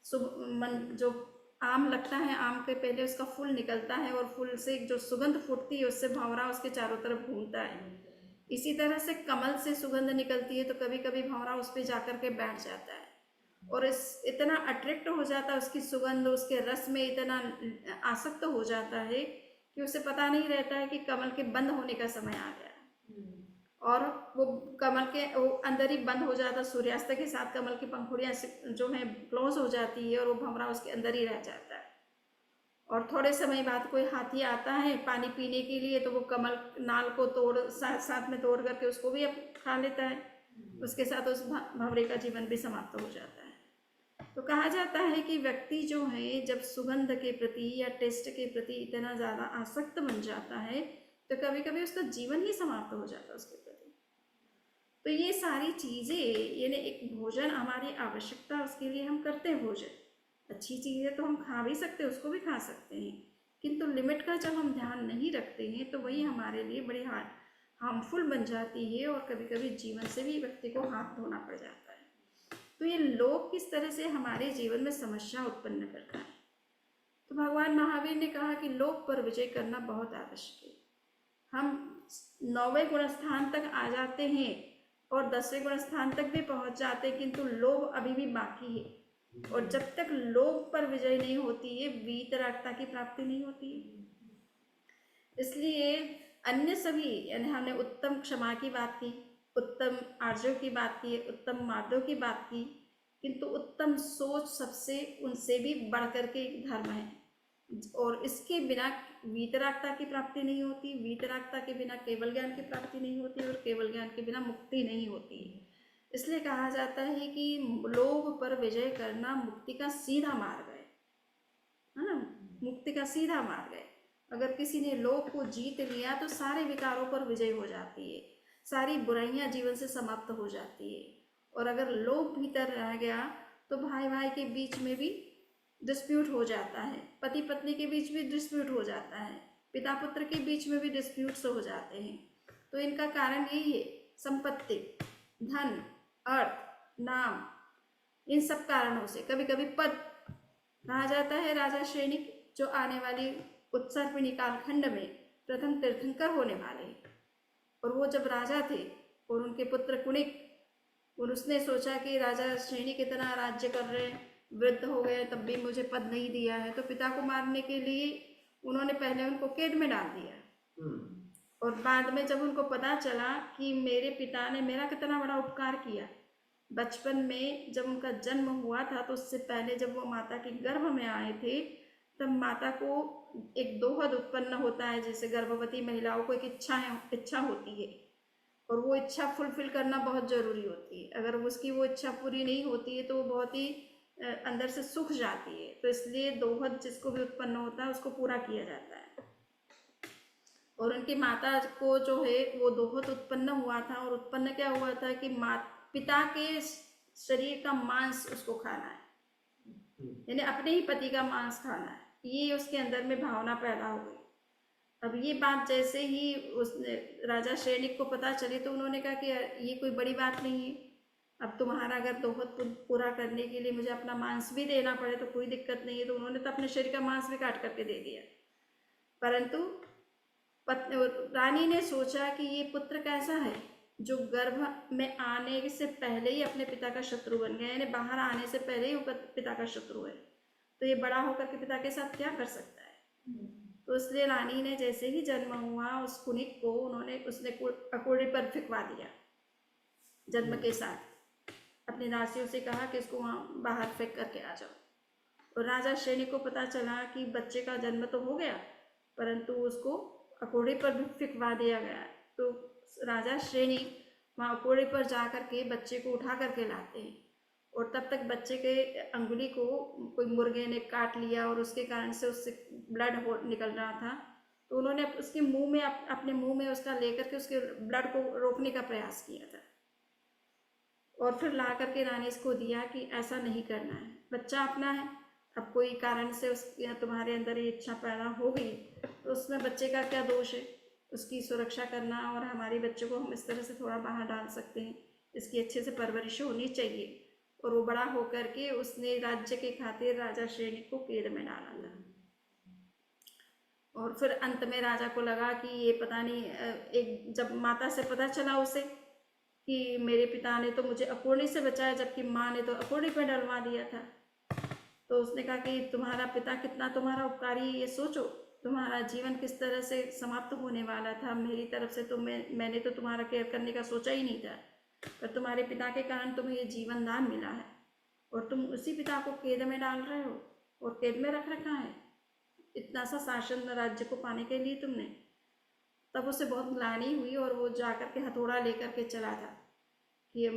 Speaker 1: जो आम लगता है, आम के पहले उसका फूल निकलता है और फूल से जो सुगंध फूटती है उससे भंवरा उसके चारों तरफ घूमता है। इसी तरह से कमल से सुगंध निकलती है, तो कभी कभी भंवरा उस पर जाकर के बैठ जाता है और इतना अट्रैक्ट हो जाता है, उसकी सुगंध उसके रस में इतना आसक्त हो जाता है कि उसे पता नहीं रहता है कि कमल के बंद होने का समय आ गया, और वो कमल के वो अंदर ही बंद हो जाता। सूर्यास्त के साथ कमल की पंखुड़ियाँ जो है क्लोज हो जाती है और वो भंवरा उसके अंदर ही रह जाता है। और थोड़े समय बाद कोई हाथी आता है पानी पीने के लिए, तो वो कमल नाल को साथ में तोड़ करके उसको भी खा लेता है, उसके साथ उस भंवरे का जीवन भी समाप्त हो जाता है। तो कहा जाता है कि व्यक्ति जो है जब सुगंध के प्रति या टेस्ट के प्रति इतना ज़्यादा आसक्त बन जाता है तो कभी कभी उसका जीवन ही समाप्त हो जाता है उसके प्रति। तो ये सारी चीज़ें, यानी एक भोजन हमारी आवश्यकता, उसके लिए हम करते हैं भोजन। अच्छी चीज़ें तो हम खा भी सकते हैं, उसको भी खा सकते हैं, किंतु लिमिट का जब हम ध्यान नहीं रखते हैं तो वही हमारे लिए बड़ी हार्मफुल बन जाती है, और कभी कभी जीवन से भी व्यक्ति को हाथ धोना पड़ जाता है। तो ये लोभ किस तरह से हमारे जीवन में समस्या उत्पन्न करता है। तो भगवान महावीर ने कहा कि लोभ पर विजय करना बहुत आवश्यक है। हम 9वें गुण स्थान तक आ जाते हैं और 10वें गुण स्थान तक भी पहुंच जाते हैं, किंतु लोभ अभी भी बाकी है। और जब तक लोभ पर विजय नहीं होती है, वीतरागता की प्राप्ति नहीं होती है। इसलिए अन्य सभी, यानी हमने उत्तम क्षमा की बात की, उत्तम आर्जव की बात की, उत्तम मार्दव की बात की, किंतु उत्तम सोच सबसे उनसे भी बढ़कर के एक धर्म है, और इसके बिना वीतरागता की प्राप्ति नहीं होती, वीतरागता के बिना केवल ज्ञान की प्राप्ति नहीं होती, और केवल ज्ञान के बिना मुक्ति नहीं होती। इसलिए कहा जाता है कि लोभ पर विजय करना मुक्ति का सीधा मार्ग है ना? मुक्ति का सीधा मार्ग है। अगर किसी ने लोभ को जीत लिया तो सारे विकारों पर विजय हो जाती है, सारी बुराइयां जीवन से समाप्त हो जाती है। और अगर लोभ भीतर रह गया तो भाई भाई के बीच में भी डिस्प्यूट हो जाता है, पति पत्नी के बीच भी डिस्प्यूट हो जाता है, पिता पुत्र के बीच में भी डिस्प्यूट्स हो जाते हैं। तो इनका कारण यही है, संपत्ति, धन, अर्थ, नाम, इन सब कारणों से। कभी कभी पद, कहा जाता है राजा सैनिक जो आने वाली उत्सर्पिणी कालखंड में प्रथम तीर्थंकर होने वाले, और वो जब राजा थे और उनके पुत्र कुणिक, और उसने सोचा कि राजा सैनिक इतना राज्य कर रहे हैं, वृद्ध हो गए, तब भी मुझे पद नहीं दिया है, तो पिता को मारने के लिए उन्होंने पहले उनको कैद में डाल दिया। और बाद में जब उनको पता चला कि मेरे पिता ने मेरा कितना बड़ा उपकार किया, बचपन में जब उनका जन्म हुआ था तो उससे पहले जब वो माता के गर्भ में आए थे तब माता को एक दोहद उत्पन्न होता है, जैसे गर्भवती महिलाओं को एक इच्छा होती है, और वो इच्छा फुलफिल करना बहुत ज़रूरी होती है। अगर उसकी वो इच्छा पूरी नहीं होती है तो वो बहुत ही अंदर से सूख जाती है। तो इसलिए दोहद जिसको भी उत्पन्न होता है उसको पूरा किया जाता है। और उनकी माता को जो है वो दोहद उत्पन्न हुआ था, और उत्पन्न क्या हुआ था कि पिता के शरीर का मांस उसको खाना है, यानी अपने ही पति का मांस खाना है, ये उसके अंदर में भावना पैदा हो गई। अब ये बात जैसे ही उसने राजा सैनिक को पता चली तो उन्होंने कहा कि ये कोई बड़ी बात नहीं है, अब तुम्हारा अगर दोहद पूरा करने के लिए मुझे अपना मांस भी देना पड़े तो कोई दिक्कत नहीं है। तो उन्होंने तो अपने शरीर का मांस भी काट करके दे दिया। परंतु रानी ने सोचा कि ये पुत्र कैसा है जो गर्भ में आने से पहले ही अपने पिता का शत्रु बन गया, यानी बाहर आने से पहले ही वो पिता का शत्रु है, तो ये बड़ा होकर के पिता के साथ क्या कर सकता है। तो इसलिए रानी ने जैसे ही जन्म हुआ उस कुनिक को उसने अकोड़े पर फिकवा दिया। जन्म के साथ अपनी दासियों से कहा कि इसको वहाँ बाहर फेंक करके आ जाओ। और राजा सैनिक को पता चला कि बच्चे का जन्म तो हो गया परंतु उसको अकोड़े पर भी फिकवा दिया गया। तो राजा सैनिक वहाँ अकोड़े पर जा कर के बच्चे को उठा करके लाते हैं, और तब तक बच्चे के अंगुली को कोई मुर्गे ने काट लिया और उसके कारण से उससे ब्लड निकल रहा था। तो उन्होंने उसके मुंह में अपने मुंह में उसका लेकर के उसके ब्लड को रोकने का प्रयास किया था, और फिर ला करके रानी इसको दिया कि ऐसा नहीं करना है, बच्चा अपना है। अब कोई कारण से तुम्हारे अंदर ये इच्छा पैदा हो गई तो उसमें बच्चे का क्या दोष है। उसकी सुरक्षा करना, और हमारे बच्चे को हम इस तरह से थोड़ा बाहर डाल सकते हैं, इसकी अच्छे से परवरिश होनी चाहिए। और वो बड़ा होकर के उसने राज्य के खातिर राजा सैनिक को कैद में डाला था। और फिर अंत में राजा को लगा कि ये पता नहीं, एक जब माता से पता चला उसे कि मेरे पिता ने तो मुझे अकोड़े से बचाया जबकि माँ ने तो अकोड़े पर डलवा दिया था, तो उसने कहा कि तुम्हारा पिता कितना तुम्हारा उपकारी है, ये सोचो, तुम्हारा जीवन किस तरह से समाप्त होने वाला था। मेरी तरफ से तो मैंने तो तुम्हारा केयर करने का सोचा ही नहीं था, पर तुम्हारे पिता के कारण तुम्हें ये जीवन दान मिला है, और तुम उसी पिता को कैद में डाल रहे हो और कैद में रख रखा है इतना सा शासन राज्य को पाने के लिए तुमने। तब उसे बहुत ग्लानि हुई और वो जाकर के हथौड़ा लेकर के चला था कि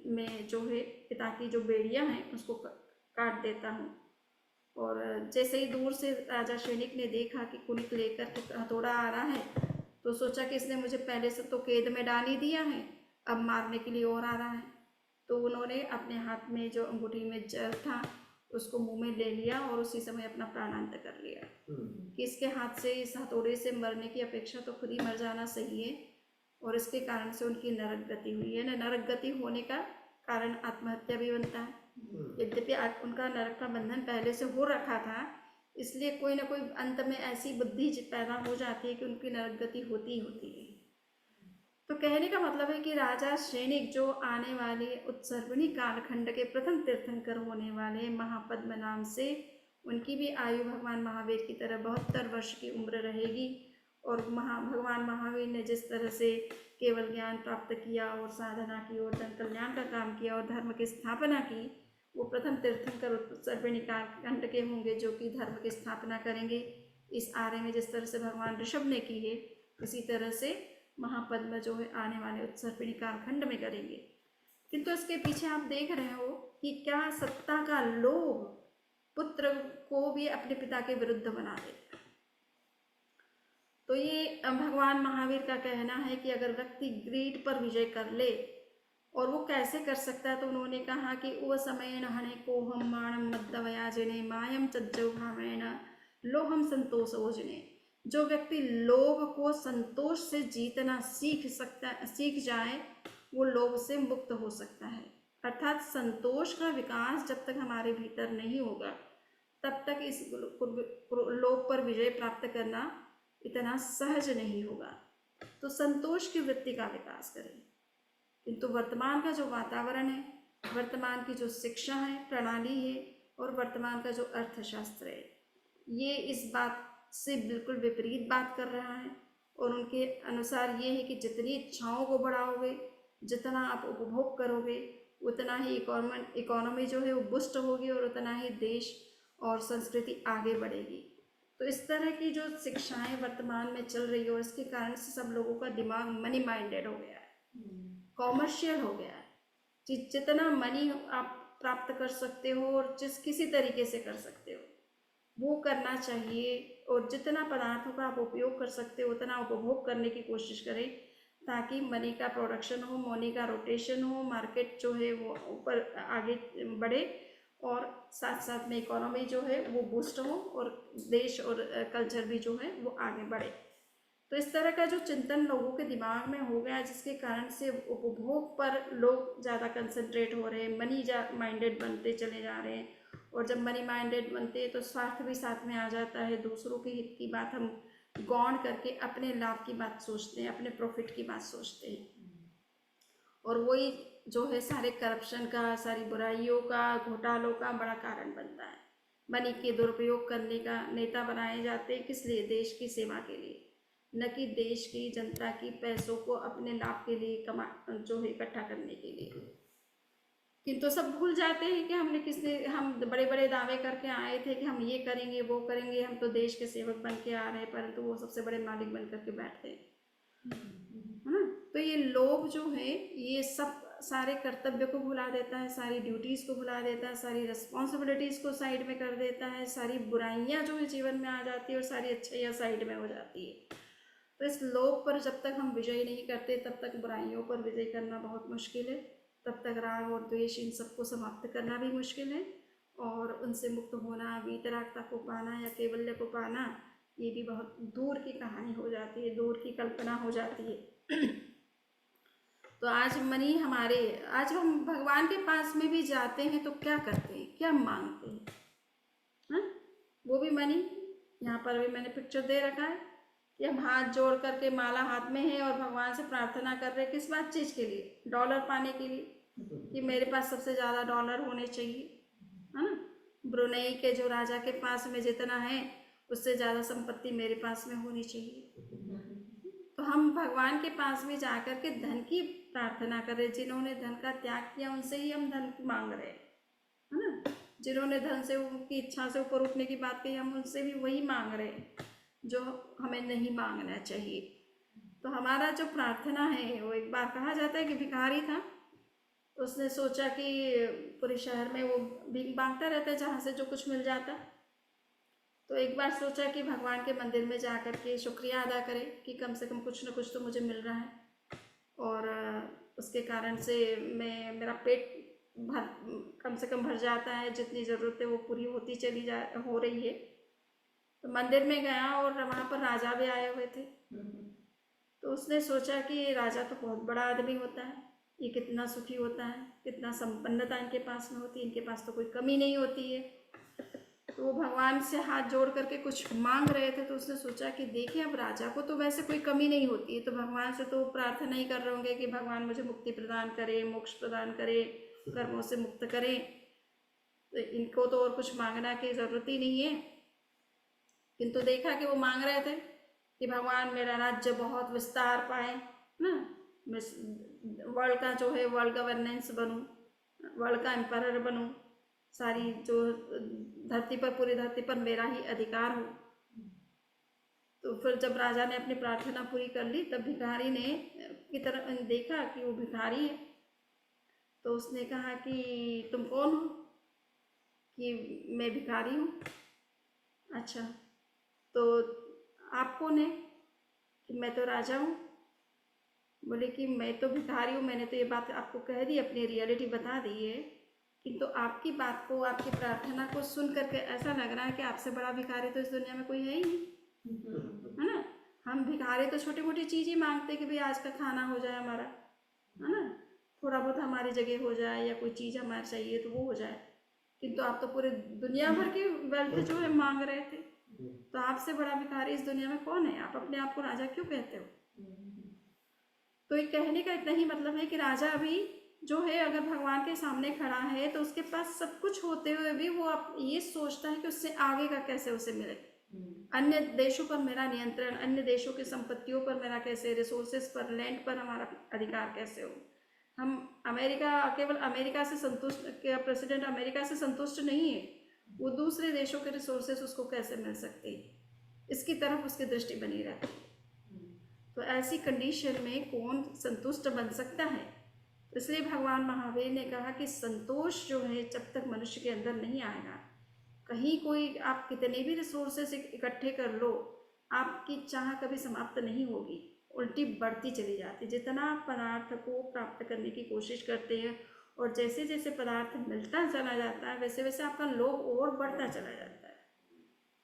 Speaker 1: मैं जो है पिता की जो बेड़ियां हैं उसको काट देता हूँ। और जैसे ही दूर से राजा सैनिक ने देखा कि कुनिक लेकर के हथौड़ा आ रहा है तो सोचा कि इसने मुझे पहले से तो कैद में डाल ही दिया है, अब मारने के लिए और आ रहा है। तो उन्होंने अपने हाथ में जो अंगूठी में जल था उसको मुंह में ले लिया और उसी समय अपना प्राणांत कर लिया कि इसके हाथ से इस हथौड़े से मरने की अपेक्षा तो खुद ही मर जाना सही है। और इसके कारण से उनकी नरक गति हुई है। नरक गति होने का कारण आत्महत्या भी बनता है। यद्यपि उनका नरक का बंधन पहले से हो रखा था, इसलिए कोई ना कोई अंत में ऐसी बुद्धि पैदा हो जाती है कि उनकी नरक गति होती है। तो कहने का मतलब है कि राजा सैनिक जो आने वाले उत्सर्पिणी कालखंड के प्रथम तीर्थंकर होने वाले महापद्म नाम से, उनकी भी आयु भगवान महावीर की तरह 72 वर्ष की उम्र रहेगी। और भगवान महावीर ने जिस तरह से केवल ज्ञान प्राप्त किया और साधना की और जन कल्याण का काम किया और धर्म की स्थापना की, वो प्रथम तीर्थंकर उत्सर्पिणी कालखंड के होंगे जो कि धर्म की स्थापना करेंगे। इस आर्य में जिस तरह से भगवान ऋषभ ने की है उसी तरह से महापद्म जो है आने वाले उत्सर्पिणी कालखंड में करेंगे। किंतु इसके पीछे आप देख रहे हो कि क्या सत्ता का लोभ पुत्र को भी अपने पिता के विरुद्ध बना देता। तो ये भगवान महावीर का कहना है कि अगर व्यक्ति ग्रीड पर विजय कर ले, और वो कैसे कर सकता है, तो उन्होंने कहा कि वो समय नहने को हम माणम मद्दवया जिने मायम चज्जो भावेन लोहम संतोष ओजने। जो व्यक्ति लोभ को संतोष से जीतना सीख जाए वो लोभ से मुक्त हो सकता है। अर्थात संतोष का विकास जब तक हमारे भीतर नहीं होगा तब तक इस लोभ पर विजय प्राप्त करना इतना सहज नहीं होगा। तो संतोष की वृत्ति का विकास करें। किंतु वर्तमान का जो वातावरण है, वर्तमान की जो शिक्षा है, प्रणाली है, और वर्तमान का जो अर्थशास्त्र है, ये इस बात से बिल्कुल विपरीत बात कर रहा है। और उनके अनुसार ये है कि जितनी इच्छाओं को बढ़ाओगे, जितना आप उपभोग करोगे, उतना ही इकोनॉमी जो है वो बुस्ट होगी और उतना ही देश और संस्कृति आगे बढ़ेगी। तो इस तरह की जो शिक्षाएं वर्तमान में चल रही है और इसके कारण से सब लोगों का दिमाग मनी माइंडेड हो गया है, कॉमर्शियल हो गया है। जितना मनी आप प्राप्त कर सकते हो और जिस किसी तरीके से कर सकते हो वो करना चाहिए, और जितना पदार्थों का आप उपयोग कर सकते हो उतना उपभोग करने की कोशिश करें, ताकि मनी का प्रोडक्शन हो, मनी का रोटेशन हो, मार्केट जो है वो ऊपर आगे बढ़े, और साथ साथ में इकोनॉमी जो है वो बूस्ट हो, और देश और कल्चर भी जो है वो आगे बढ़े। तो इस तरह का जो चिंतन लोगों के दिमाग में हो गया, जिसके कारण से उपभोग पर लोग ज़्यादा कंसंट्रेट हो रहे हैं, मनी माइंडेड बनते चले जा रहे हैं। और जब मनी माइंडेड बनते हैं तो स्वार्थ भी साथ में आ जाता है, दूसरों के हित की बात हम गौण करके अपने लाभ की बात सोचते हैं, अपने प्रॉफिट की बात सोचते हैं, और वही जो है सारे करप्शन का, सारी बुराइयों का, घोटालों का बड़ा कारण बनता है। मनी के दुरुपयोग करने का नेता बनाए जाते हैं, किस लिए? देश की सेवा के लिए, न कि देश की जनता की पैसों को अपने लाभ के लिए जो है इकट्ठा करने के लिए। किंतु सब भूल जाते हैं कि हम बड़े बड़े दावे करके आए थे कि हम ये करेंगे वो करेंगे, हम तो देश के सेवक बन के आ रहे हैं, परंतु वो सबसे बड़े मालिक बन करके बैठते हैं, है ना। तो ये लोभ जो है ये सब सारे कर्तव्य को भुला देता है, सारी ड्यूटीज़ को भुला देता है, सारी रिस्पॉन्सिबिलिटीज़ को साइड में कर देता है, सारी बुराइयां जो है जीवन में आ जाती है और सारी अच्छाइयाँ साइड में हो जाती है। तो इस लोभ पर जब तक हम विजय नहीं करते तब तक बुराइयों पर विजय करना बहुत मुश्किल है, तब तक राग और द्वेष इन सबको समाप्त करना भी मुश्किल है, और उनसे मुक्त होना, वीतरागता को पाना या कैवल्य को पाना, ये भी बहुत दूर की कहानी हो जाती है, दूर की कल्पना हो जाती है। तो आज आज हम भगवान के पास में भी जाते हैं तो क्या करते हैं, क्या मांगते हैं, हाँ? वो भी मनी। यहाँ पर भी मैंने पिक्चर दे रखा है कि हम हाथ जोड़ करके माला हाथ में है और भगवान से प्रार्थना कर रहे हैं, किस बात, चीज़ के लिए? डॉलर पाने के लिए कि मेरे पास सबसे ज़्यादा डॉलर होने चाहिए, है ना। ब्रुनेई के जो राजा के पास में जितना है उससे ज़्यादा संपत्ति मेरे पास में होनी चाहिए। तो हम भगवान के पास में जाकर के धन की प्रार्थना कर रहे, जिन्होंने धन का त्याग किया उनसे ही हम धन मांग रहे हैं, है ना। जिन्होंने धन से उनकी इच्छा से ऊपर उठने की बात कही, हम उनसे भी वही मांग रहे हैं जो हमें नहीं मांगना चाहिए। तो हमारा जो प्रार्थना है वो, एक बार कहा जाता है कि भिखारी था, उसने सोचा कि पूरे शहर में वो भीख मांगता रहता है जहाँ से जो कुछ मिल जाता। तो एक बार सोचा कि भगवान के मंदिर में जा कर के शुक्रिया अदा करे कि कम से कम कुछ न कुछ तो मुझे मिल रहा है, और उसके कारण से मेरा पेट कम से कम भर जाता है, जितनी ज़रूरत है वो पूरी हो रही है। तो मंदिर में गया और वहाँ पर राजा भी आए हुए थे। तो उसने सोचा कि राजा तो बहुत बड़ा आदमी होता है, ये कितना सुखी होता है, कितना संपन्नता इनके पास में होती है, इनके पास तो कोई कमी नहीं होती है। तो वो भगवान से हाथ जोड़ करके कुछ मांग रहे थे। तो उसने सोचा कि देखिए अब राजा को तो वैसे कोई कमी नहीं होती है, तो भगवान से तो प्रार्थना ही कर रहे होंगे कि भगवान मुझे मुक्ति प्रदान करे, मोक्ष प्रदान करे, कर्मों से मुक्त करे, तो इनको तो और कुछ मांगना की ज़रूरत ही नहीं है। किंतु देखा कि वो मांग रहे थे कि भगवान मेरा राज्य बहुत विस्तार पाए ना, मैं वर्ल्ड का जो है वर्ल्ड गवर्नेंस बनूं, वर्ल्ड का एम्पायर बनूं, सारी जो धरती पर, पूरी धरती पर मेरा ही अधिकार हो। तो फिर जब राजा ने अपनी प्रार्थना पूरी कर ली तब भिखारी ने की तरफ देखा कि वो भिखारी है। तो उसने कहा कि तुम कौन हो? कि मैं भिखारी हूँ। अच्छा, तो आप कौन है? कि मैं तो राजा हूँ। बोले कि मैं तो भिखारी हूँ, मैंने तो ये बात आपको कह दी, अपनी रियलिटी बता दी है, किंतु आपकी बात को, आपकी प्रार्थना को सुन करके ऐसा लग रहा है कि आपसे बड़ा भिखारी तो इस दुनिया में कोई है ही नहीं, है ना। हम भिखारी तो छोटी मोटी चीज़ ही मांगते कि भाई आज का खाना हो जाए हमारा, है ना, थोड़ा बहुत हमारी जगह हो जाए या कोई चीज़ हमारी चाहिए तो वो हो जाए। किंतु आप तो पूरे दुनिया भर की वेल्थ जो है मांग रहे थे। तो आपसे बड़ा भिखारी इस दुनिया में कौन है? आप अपने आप को राजा क्यों कहते हो? तो ये कहने का इतना ही मतलब है कि राजा अभी जो है अगर भगवान के सामने खड़ा है तो उसके पास सब कुछ होते हुए भी वो अब ये सोचता है कि उससे आगे का कैसे उसे मिले। अन्य देशों पर मेरा नियंत्रण, अन्य देशों की संपत्तियों पर मेरा कैसे, रिसोर्सेज पर, लैंड पर हमारा अधिकार कैसे हो। हम केवल अमेरिका से संतुष्ट, प्रेसिडेंट अमेरिका से संतुष्ट नहीं है, वो दूसरे देशों के रिसोर्सेज उसको कैसे मिल सकते हैं। इसकी तरफ उसकी दृष्टि बनी रहती है। तो ऐसी कंडीशन में कौन संतुष्ट बन सकता है? तो इसलिए भगवान महावीर ने कहा कि संतोष जो है जब तक मनुष्य के अंदर नहीं आएगा, कहीं कोई आप कितने भी रिसोर्सेस इकट्ठे कर लो, आपकी चाह कभी समाप्त नहीं होगी, उल्टी बढ़ती चली जाती। जितना आप पदार्थ को प्राप्त करने की कोशिश करते हैं और जैसे जैसे पदार्थ मिलता चला जाता है, वैसे वैसे आपका लोभ और बढ़ता चला जाता है।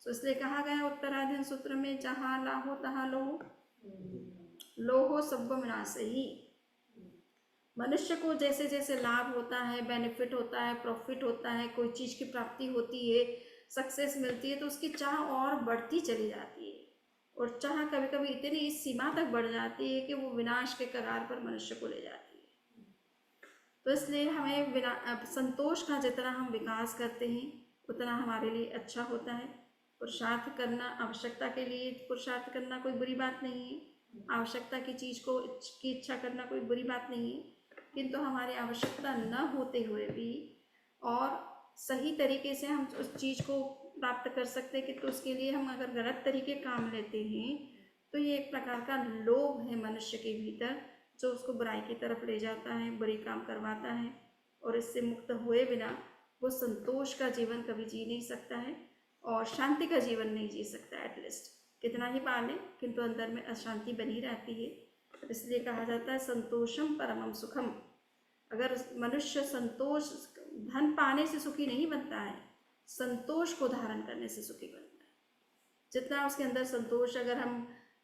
Speaker 1: तो इसलिए कहा गया उत्तराधीन सूत्र में, जहाँ लाहो तहाँ लोहो, लोहो सब विनाशही। मनुष्य को जैसे जैसे लाभ होता है, बेनिफिट होता है, प्रॉफिट होता है, कोई चीज़ की प्राप्ति होती है, सक्सेस मिलती है, तो उसकी चाह और बढ़ती चली जाती है। और चाह कभी कभी इतनी इस सीमा तक बढ़ जाती है कि वो विनाश के कगार पर मनुष्य को ले जाती है। तो इसलिए हमें संतोष का जितना हम विकास करते हैं उतना हमारे लिए अच्छा होता है। पुरुषार्थ करना, आवश्यकता के लिए पुरुषार्थ करना कोई बुरी बात नहीं है, आवश्यकता की चीज़ की इच्छा करना कोई बुरी बात नहीं है, किंतु हमारी आवश्यकता न होते हुए भी और सही तरीके से हम उस चीज़ को प्राप्त कर सकते हैं, कि तो उसके लिए हम अगर गलत तरीके काम लेते हैं तो ये एक प्रकार का लोभ है मनुष्य के भीतर, जो उसको बुराई की तरफ ले जाता है, बुरे काम करवाता है। और इससे मुक्त हुए बिना वो संतोष का जीवन कभी जी नहीं सकता है और शांति का जीवन नहीं जी सकता। एटलीस्ट कितना ही पाले किंतु अंदर में अशांति बनी रहती है। इसलिए कहा जाता है संतोषम परमम सुखम। अगर मनुष्य संतोष धन पाने से सुखी नहीं बनता है, संतोष को धारण करने से सुखी बनता है। जितना उसके अंदर संतोष, अगर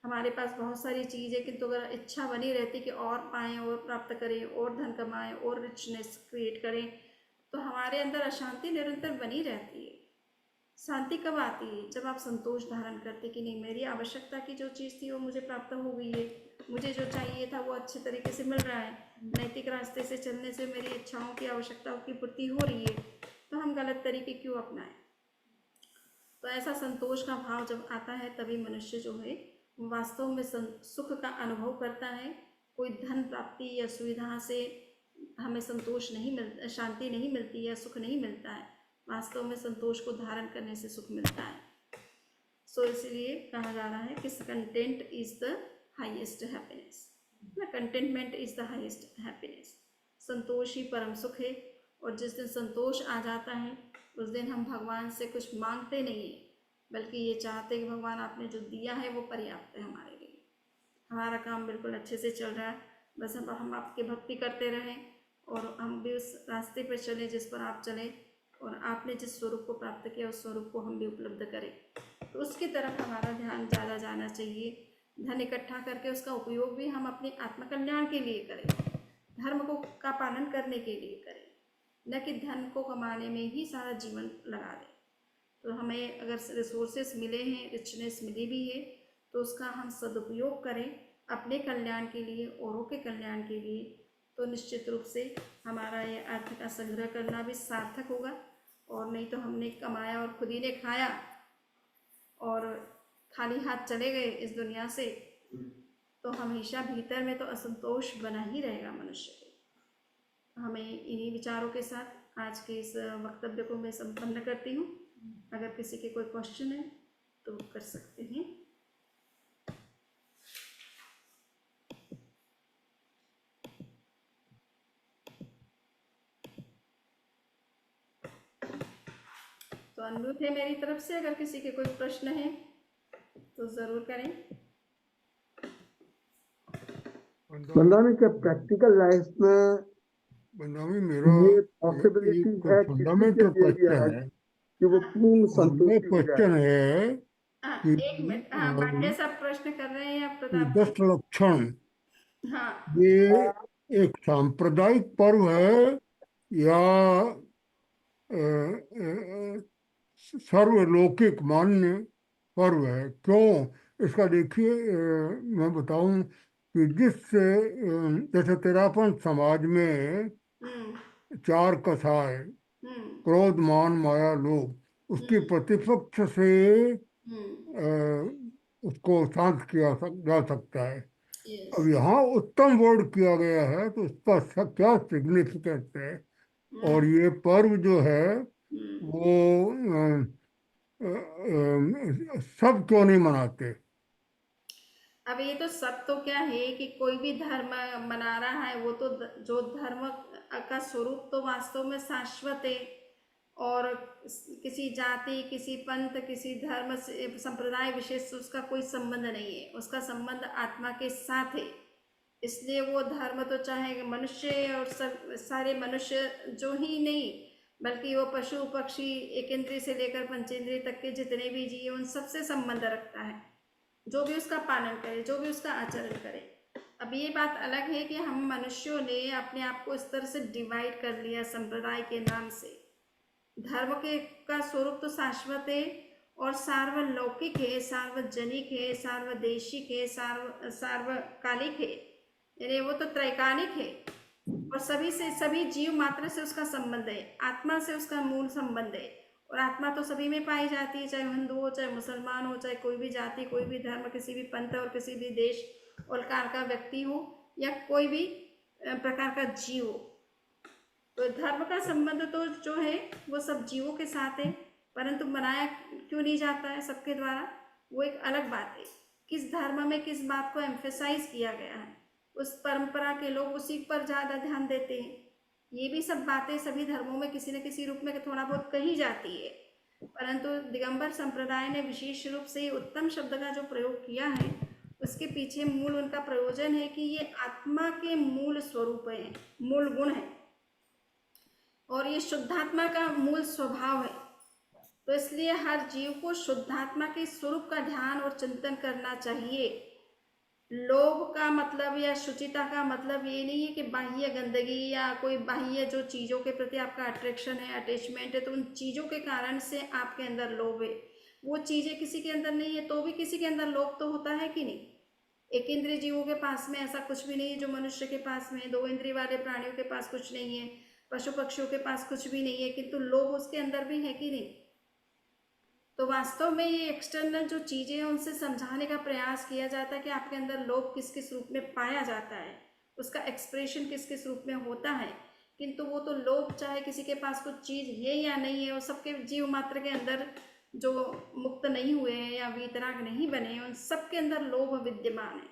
Speaker 1: हमारे पास बहुत सारी चीज़ है किंतु अगर इच्छा बनी रहती कि और पाएँ और प्राप्त करें और धन कमाएं और रिचनेस क्रिएट करें, तो हमारे अंदर अशांति निरंतर बनी रहती है। शांति कब आती है? जब आप संतोष धारण करते कि नहीं, मेरी आवश्यकता की जो चीज़ थी वो मुझे प्राप्त हो गई है, मुझे जो चाहिए था वो अच्छे तरीके से मिल रहा है, नैतिक रास्ते से चलने से मेरी इच्छाओं की आवश्यकताओं की पूर्ति हो रही है, तो हम गलत तरीके क्यों अपनाएं? तो ऐसा संतोष का भाव जब आता है तभी मनुष्य जो है वास्तव में सुख का अनुभव करता है। कोई धन प्राप्ति या सुविधा से हमें संतोष नहीं मिलता, शांति नहीं मिलती है, सुख नहीं मिलता है। वास्तव में संतोष को धारण करने से सुख मिलता है। सो इसलिए कहा जा रहा है कि content is the highest happiness, ना, contentment is the highest happiness. संतोष ही परम सुख है। और जिस दिन संतोष आ जाता है उस दिन हम भगवान से कुछ मांगते नहीं है, बल्कि ये चाहते कि भगवान आपने जो दिया है वो पर्याप्त है हमारे लिए, हमारा काम बिल्कुल अच्छे से चल रहा है, बस हम आपकी भक्ति करते रहें और हम भी उस रास्ते पर चलें जिस पर आप चलें, और आपने जिस स्वरूप को प्राप्त किया उस स्वरूप को हम भी उपलब्ध करें। तो उसकी तरफ हमारा ध्यान ज़्यादा जाना चाहिए। धन इकट्ठा करके उसका उपयोग भी हम अपने आत्मकल्याण के लिए करें, धर्म को का पालन करने के लिए करें, न कि धन को कमाने में ही सारा जीवन लगा दें। तो हमें अगर रिसोर्सेस मिले हैं, रिचनेस मिली भी है, तो उसका हम सदुपयोग करें अपने कल्याण के लिए, औरों के कल्याण के लिए। तो निश्चित रूप से हमारा ये अर्थ का संग्रह करना भी सार्थक होगा। और नहीं तो हमने कमाया और खुद ही ने खाया और खाली हाथ चले गए इस दुनिया से, तो हमेशा भीतर में तो असंतोष बना ही रहेगा मनुष्य के। हमें इन्हीं विचारों के साथ आज के इस वक्तव्य को मैं संपन्न करती हूँ। अगर किसी के कोई क्वेश्चन है तो कर सकते हैं। तो अनम्यूट है मेरी तरफ से, अगर किसी के कोई प्रश्न है तो जरूर करें।
Speaker 2: बंदामी के प्रैक्टिकल लाइफ में
Speaker 3: बंदामी मेरा
Speaker 2: ये पॉसिबिलिटी है
Speaker 3: फंडामेंटल क्वेश्चन है
Speaker 2: कि वो पूर्ण
Speaker 3: मेरा
Speaker 2: संतुष्टि हो जाए।
Speaker 3: क्वेश्चन है कि
Speaker 1: एक मिनट, पांडे साहब प्रश्न कर रहे हैं या प्रताप?
Speaker 3: दस लक्षण
Speaker 1: हाँ,
Speaker 3: ये एक सांप्रदायिक पर्व है या सर्वलौकिक मान्य पर्व है? क्यों? इसका देखिए, मैं बताऊं कि जैसे तेरापन समाज में चार कसाय, क्रोध मान माया लोभ, उसके प्रतिपक्ष से उसको शांत किया जा सकता है। अब यहाँ उत्तम वर्ड किया गया है तो उसका क्या सिग्निफिकेंस है? और ये पर्व जो है वो सब क्यों नहीं मनाते?
Speaker 1: अब ये तो सब तो क्या है कि कोई भी धर्म मना रहा है, वो तो जो धर्म का स्वरूप तो वास्तव में शाश्वत है, और किसी जाति, किसी पंथ, किसी धर्म से, संप्रदाय विशेष से उसका कोई संबंध नहीं है, उसका संबंध आत्मा के साथ है। इसलिए वो धर्म तो चाहे मनुष्य और सब सारे मनुष्य जो ही नहीं, बल्कि वो पशु पक्षी एक इंद्रिय से लेकर पंचेंद्रिय तक के जितने भी जीव, उन सबसे संबंध रखता है, जो भी उसका पालन करे, जो भी उसका आचरण करे। अब ये बात अलग है कि हम मनुष्यों ने अपने आप को इस तरह से डिवाइड कर लिया संप्रदाय के नाम से। धर्म के का स्वरूप तो शाश्वत है और सार्वलौकिक है, सार्वजनिक है, सार्वदेशिक है, सार्वकालिक है, यानी वो तो त्रैकालिक है, और सभी से, सभी जीव मात्र से उसका संबंध है, आत्मा से उसका मूल संबंध है। और आत्मा तो सभी में पाई जाती है, चाहे हिंदू हो, चाहे मुसलमान हो, चाहे कोई भी जाति, कोई भी धर्म, किसी भी पंथ और किसी भी देश और काल का व्यक्ति हो, या कोई भी प्रकार का जीव हो। तो धर्म का संबंध तो जो है वो सब जीवों के साथ है, परंतु मनाया क्यों नहीं जाता है सबके द्वारा, वो एक अलग बात है। किस धर्म में किस बात को एम्फेसाइज किया गया है, उस परंपरा के लोग उसी पर ज़्यादा ध्यान देते हैं। ये भी सब बातें सभी धर्मों में किसी न किसी रूप में थोड़ा बहुत कही जाती है, परंतु दिगंबर संप्रदाय ने विशेष रूप से उत्तम शब्द का जो प्रयोग किया है, उसके पीछे मूल उनका प्रयोजन है कि ये आत्मा के मूल स्वरूप है, मूल गुण है, और ये शुद्धात्मा का मूल स्वभाव है। तो इसलिए हर जीव को शुद्धात्मा के स्वरूप का ध्यान और चिंतन करना चाहिए। लोभ का मतलब या शुचिता का मतलब ये नहीं है कि बाह्य गंदगी या कोई बाह्य जो चीज़ों के प्रति आपका अट्रैक्शन है, अटैचमेंट है, तो उन चीज़ों के कारण से आपके अंदर लोभ है। वो चीज़ें किसी के अंदर नहीं है तो भी किसी के अंदर लोभ तो होता है कि नहीं। एक इंद्रिय जीवों के पास में ऐसा कुछ भी नहीं है जो मनुष्य के पास में है, दो इंद्रिय वाले प्राणियों के पास कुछ नहीं है, पशु पक्षियों के पास कुछ भी नहीं है, किंतु लोभ उसके अंदर भी है कि नहीं। तो वास्तव में ये एक्सटर्नल जो चीज़ें हैं उनसे समझाने का प्रयास किया जाता है कि आपके अंदर लोभ किस किस रूप में पाया जाता है, उसका एक्सप्रेशन किस किस रूप में होता है। किंतु वो तो लोभ चाहे किसी के पास कुछ चीज़ है या नहीं है, वो सबके जीव मात्र के अंदर जो मुक्त नहीं हुए हैं या वीतराग नहीं बने हैं, उन सबके अंदर लोभ विद्यमान है,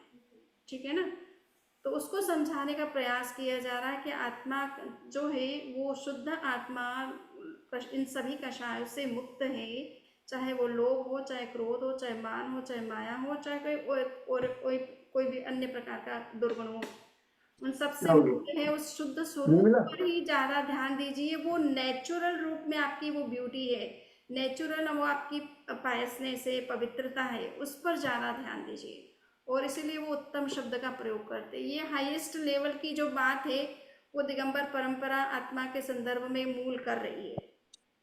Speaker 1: ठीक है ना। तो उसको समझाने का प्रयास किया जा रहा है कि आत्मा जो है वो शुद्ध आत्मा इन सभी कषायों से मुक्त है, चाहे वो लोभ हो, चाहे क्रोध हो, चाहे मान हो, चाहे माया हो, चाहे कोई भी अन्य प्रकार का दुर्गुण हो, उन सबसे मुक्त है। उस शुद्ध स्वरूप पर ही ज़्यादा ध्यान दीजिए। वो नेचुरल रूप में आपकी वो ब्यूटी है, नेचुरल वो आपकी पायसनेस है, पवित्रता है, उस पर ज़्यादा ध्यान दीजिए। और इसीलिए वो उत्तम शब्द का प्रयोग करते हैं। ये हाईएस्ट लेवल की जो बात है वो दिगंबर परंपरा आत्मा के संदर्भ में मूल कर रही है,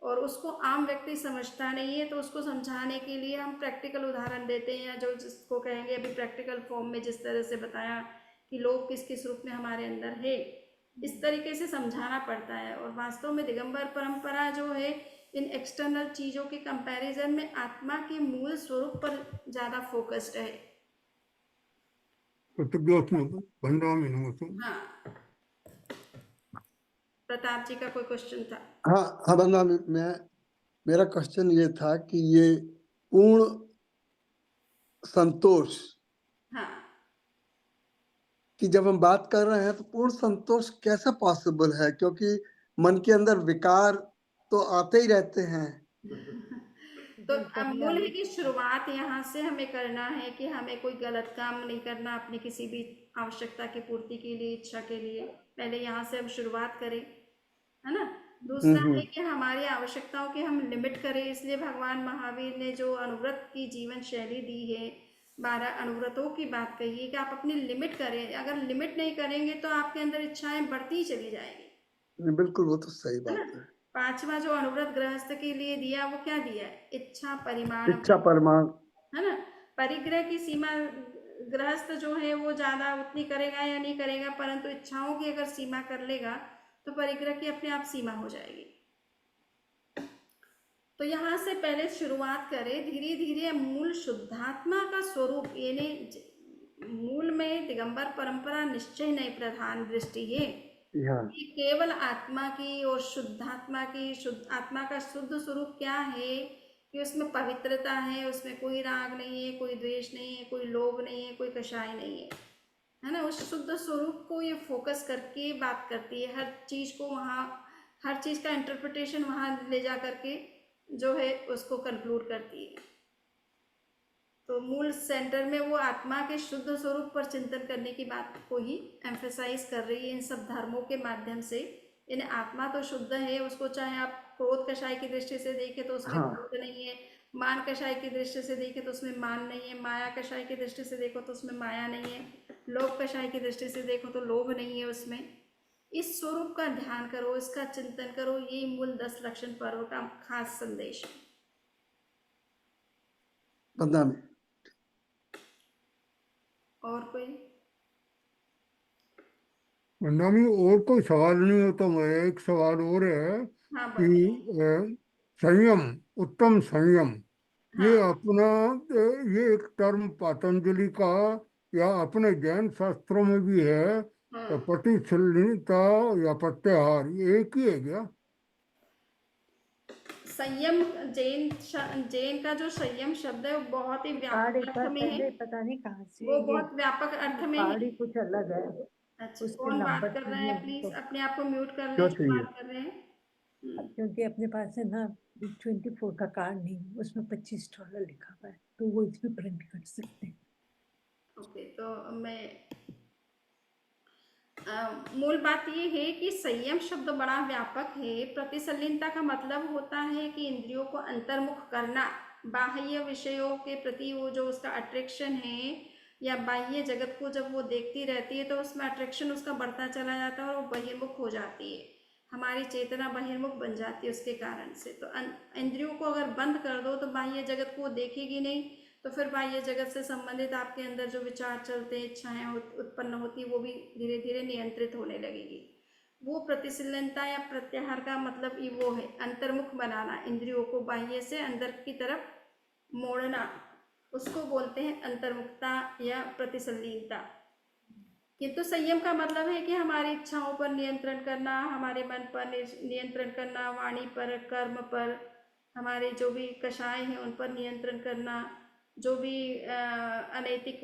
Speaker 1: और उसको आम व्यक्ति समझता नहीं है। तो उसको समझाने के लिए हम प्रैक्टिकल उदाहरण देते हैं, या जो जिसको कहेंगे अभी प्रैक्टिकल फॉर्म में, जिस तरह से बताया कि लोग किस किस रूप में हमारे अंदर है, इस तरीके से समझाना पड़ता है। और वास्तव में दिगंबर परंपरा जो है इन एक्सटर्नल चीज़ों के कंपैरिजन में आत्मा के मूल स्वरूप पर ज़्यादा फोकस्ड है। हाँ, प्रताप जी का कोई क्वेश्चन था?
Speaker 2: हाँ हाँ बंदा, मेरा क्वेश्चन ये था कि ये पूर्ण संतोष
Speaker 1: हाँ,
Speaker 2: कि जब हम बात कर रहे हैं तो पूर्ण संतोष कैसा पॉसिबल है, क्योंकि मन के अंदर विकार तो आते ही रहते हैं।
Speaker 1: तो मूल है कि शुरुआत यहाँ से हमें करना है कि हमें कोई गलत काम नहीं करना अपनी किसी भी आवश्यकता की पूर्ति के लिए, इच्छा के लिए। पहले यहाँ से हम शुरुआत करें, है ना। दूसरा है कि हमारी आवश्यकताओं की हम लिमिट करें। इसलिए भगवान महावीर ने जो अनुव्रत की जीवन शैली दी है, 12 अनुव्रतों की बात कही है कि आप अपनी लिमिट करें। अगर लिमिट नहीं करेंगे तो आपके अंदर इच्छाएं बढ़ती ही चली जाएंगी,
Speaker 2: बिल्कुल, वो तो सही
Speaker 1: है ना।
Speaker 2: बात है।
Speaker 1: 5वां जो अनुव्रत गृहस्थ के लिए दिया वो क्या दिया है? इच्छा परिमाण,
Speaker 2: इच्छा परमाण,
Speaker 1: है ना। परिग्रह की सीमा गृहस्थ जो है वो ज्यादा उतनी करेगा या नहीं करेगा, परंतु इच्छाओं की अगर सीमा कर लेगा तो परिग्रह की अपने आप सीमा हो जाएगी। तो यहाँ से पहले शुरुआत करें, धीरे धीरे मूल शुद्धात्मा का स्वरूप, यानी मूल में दिगंबर परंपरा निश्चय नहीं प्रधान दृष्टि है। ये केवल आत्मा की और शुद्धात्मा की, शुद्ध आत्मा का शुद्ध स्वरूप क्या है कि उसमें पवित्रता है, उसमें कोई राग नहीं है, कोई द्वेष नहीं है, कोई लोभ नहीं है, कोई कषाय नहीं है ना। उस शुद्ध स्वरूप को ये फोकस करके बात करती है, हर चीज को वहाँ, हर चीज का इंटरप्रिटेशन वहाँ ले जा करके जो है उसको कंक्लूड करती है। तो मूल सेंटर में वो आत्मा के शुद्ध स्वरूप पर चिंतन करने की बात को ही एम्फेसाइज कर रही है इन सब धर्मों के माध्यम से। इन आत्मा तो शुद्ध है, उसको चाहे आप क्रोध कषाय की दृष्टि से देखें तो उसमें
Speaker 2: हाँ।
Speaker 1: क्रोध नहीं है, मान कषाय की दृष्टि से देखें तो उसमें मान नहीं है, माया कषाय की दृष्टि से देखो तो उसमें माया नहीं है, लोभ कषाय की दृष्टि से देखो तो लोभ नहीं है उसमें। इस स्वरूप का ध्यान करो, इसका चिंतन करो, ये मूल 10 लक्षण पर्व का खास संदेश है।
Speaker 2: वंदना में
Speaker 1: और कोई?
Speaker 3: वंदना और कोई सवाल नहीं हो तो मेरा एक सवाल और है
Speaker 1: हाँ
Speaker 3: कि
Speaker 1: बताइए।
Speaker 3: संयम, उत्तम संयम, ये
Speaker 1: हाँ
Speaker 3: अपना ये एक टर्म पतंजलि का या अपने जैन शास्त्रों में भी है, तो
Speaker 1: हाँ।
Speaker 3: पटिशल्लिता या प्रत्याहार ये एक ही है क्या?
Speaker 1: संयम, जैन का जो संयम शब्द है वो बहुत ही
Speaker 4: कार्ड
Speaker 1: व्यापक
Speaker 4: एक
Speaker 1: अर्थ
Speaker 4: बार
Speaker 1: में है,
Speaker 4: पहले पता नहीं कहाँ से
Speaker 1: वो
Speaker 4: ये
Speaker 1: बहुत व्यापक अर्थ में
Speaker 4: कार्ड
Speaker 1: है।
Speaker 4: ही कुछ अलग है,
Speaker 1: अच्छा,
Speaker 4: उसके
Speaker 1: कौन बात
Speaker 4: नंबर
Speaker 1: कर रहे
Speaker 4: चाहिए
Speaker 1: हैं? प्लीज
Speaker 4: तो
Speaker 1: अपने आप को म्यूट कर
Speaker 2: क्यों
Speaker 1: लें जो
Speaker 2: चाहिए?
Speaker 1: बात कर रहे हैं।
Speaker 4: क्योंकि अपने पास है ना 24 का कार्ड नहीं, उसमें $25 लिखा हुआ है, तो वो इसमें प्रिंट कर सकते हैं।
Speaker 1: ओके, तो मैं मूल बात ये है कि संयम शब्द बड़ा व्यापक है। प्रतिसल्लीनता का मतलब होता है कि इंद्रियों को अंतर्मुख करना, बाह्य विषयों के प्रति वो जो उसका अट्रैक्शन है, या बाह्य जगत को जब वो देखती रहती है तो उसमें अट्रैक्शन उसका बढ़ता चला जाता है और वो बहिर्मुख हो जाती है, हमारी चेतना बहिर्मुख बन जाती है उसके कारण से। तो इंद्रियों को अगर बंद कर दो तो बाह्य जगत को देखेगी नहीं, तो फिर बाह्य जगत से संबंधित आपके अंदर जो विचार चलते हैं, इच्छाएं उत्पन्न होती, वो भी धीरे धीरे नियंत्रित होने लगेगी। वो प्रतिशीलता या प्रत्याहार का मतलब ही वो है, अंतर्मुख बनाना, इंद्रियों को बाह्य से अंदर की तरफ मोड़ना, उसको बोलते हैं अंतर्मुखता या प्रतिसल्लीनता। किंतु संयम का मतलब है कि हमारी इच्छाओं पर नियंत्रण करना, हमारे मन पर नियंत्रण करना, वाणी पर, कर्म पर, हमारे जो भी कषाय हैं उन पर नियंत्रण करना, जो भी अनैतिक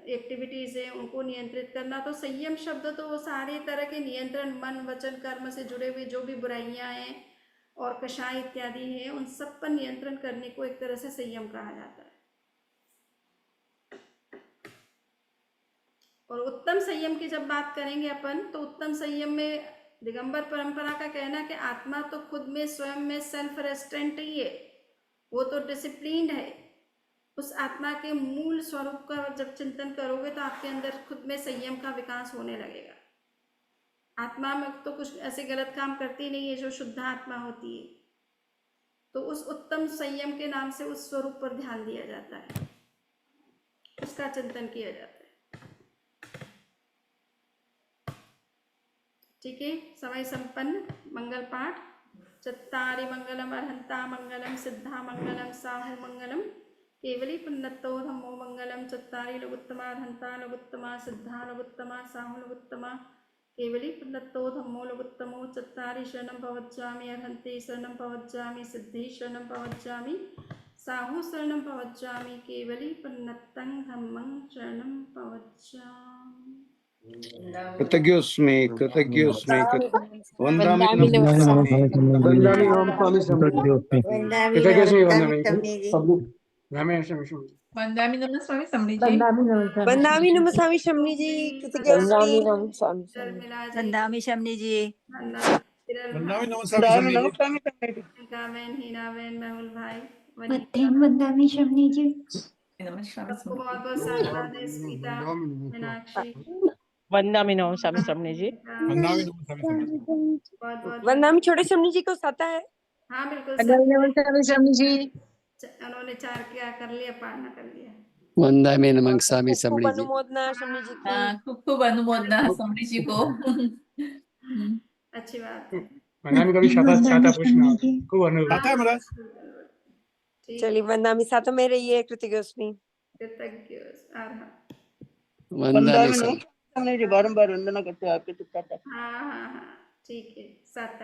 Speaker 1: एक्टिविटीज़ हैं उनको नियंत्रित करना। तो संयम शब्द तो वो सारे तरह के नियंत्रण, मन वचन कर्म से जुड़े हुए जो भी बुराइयां हैं और कषाय इत्यादि हैं, उन सब पर नियंत्रण करने को एक तरह से संयम कहा जाता है। और उत्तम संयम की जब बात करेंगे अपन, तो उत्तम संयम में दिगंबर परंपरा का कहना है कि आत्मा तो खुद में स्वयं में सेल्फ रेस्ट्रेंट ही है, वो तो डिसिप्लिन्ड है। उस आत्मा के मूल स्वरूप का जब चिंतन करोगे तो आपके अंदर खुद में संयम का विकास होने लगेगा। आत्मा में तो कुछ ऐसे गलत काम करती नहीं है जो शुद्ध आत्मा होती है। तो उस उत्तम संयम के नाम से उस स्वरूप पर ध्यान दिया जाता है, उसका चिंतन किया जाता है। ठीक है, समय संपन्न मंगल पाठ। चत्तारि मंगलम अर्हंता मंगलम सिद्धा मंगलम साहु मंगलम केवली पुन्नतो धम्मो मंगलम। चत्तारि लघुत्तमा अर्हंता लघुत्तमा सिद्धा लघुत्तमा साहु लघुत्तमा केवली पुन्नतो धम्मो लघुत्तमो। चत्तारि शरणं प्रवज्जामि अर्हन्ते शरणं प्रवज्जामि सिद्धि शरणं प्रवज्जामि साहु शरणं प्रवज्जामि केवली पुन्नतं धम्मं शरणं प्रवज्जामि।
Speaker 5: कृतज्ञोस्मि वन्दामि
Speaker 6: वंदामि
Speaker 5: नमः
Speaker 6: नमः
Speaker 5: स्वामी
Speaker 2: वंदना ओम स्वामी समृद्धि।
Speaker 6: कृतज्ञोस्मि वंदामि
Speaker 4: प्रभु
Speaker 6: वंदामि नमः स्वामी समृद्धि जी।
Speaker 4: वंदामि नमः
Speaker 7: वंदामि नमः स्वामी शम्मी जी, कृतज्ञोस्मि।
Speaker 6: वंदामि नमः स्वामी
Speaker 1: जल
Speaker 6: समृद्धि
Speaker 1: मिला जय
Speaker 7: वंदामि शम्मी जी।
Speaker 5: वन्दामि नमः स्वामी समृद्धि
Speaker 1: कामेन हीनाबेन मेहुल भाई
Speaker 8: मध्यम वंदामि शमनी जी।
Speaker 6: नमः स्वामी
Speaker 1: सबको बहुत
Speaker 6: समृद्धि
Speaker 1: बहुत साधुवाद है। स्मिता, मीनाक्षी,
Speaker 6: वंदामि नमः स्वामी समृद्धि जी।
Speaker 5: वन्दामि नमः स्वामी समृद्धि
Speaker 1: बहुत बहुत
Speaker 7: वंदामि छोटे शम्मी जी को साता है।
Speaker 1: हाँ बिल्कुल
Speaker 4: वंदामि नमः स्वामी जी।
Speaker 1: उन्होंने 4 क्या कर लिया, पालना कर लिया।
Speaker 9: वंदामि नमः स्वामी
Speaker 7: खूब
Speaker 9: समृद्धि।
Speaker 7: अनुमोदना शम्मी जी की।
Speaker 6: खूब खूब अनुमोदना समृद्धि जी को।
Speaker 1: अच्छी बात है।
Speaker 5: वन्दामि कभी छाता पूछना खूब अनुरोध आता है महाराज।
Speaker 1: ठीक,
Speaker 7: चलिए वंदामि साता में रहिए, कृतज्ञोस्मि।
Speaker 1: कृतज्ञ आर्हा।
Speaker 9: वंदामि समृद्धि।
Speaker 6: बारंबार वंदना करते हैं आपके।
Speaker 1: हाँ हाँ हाँ, ठीक है, 7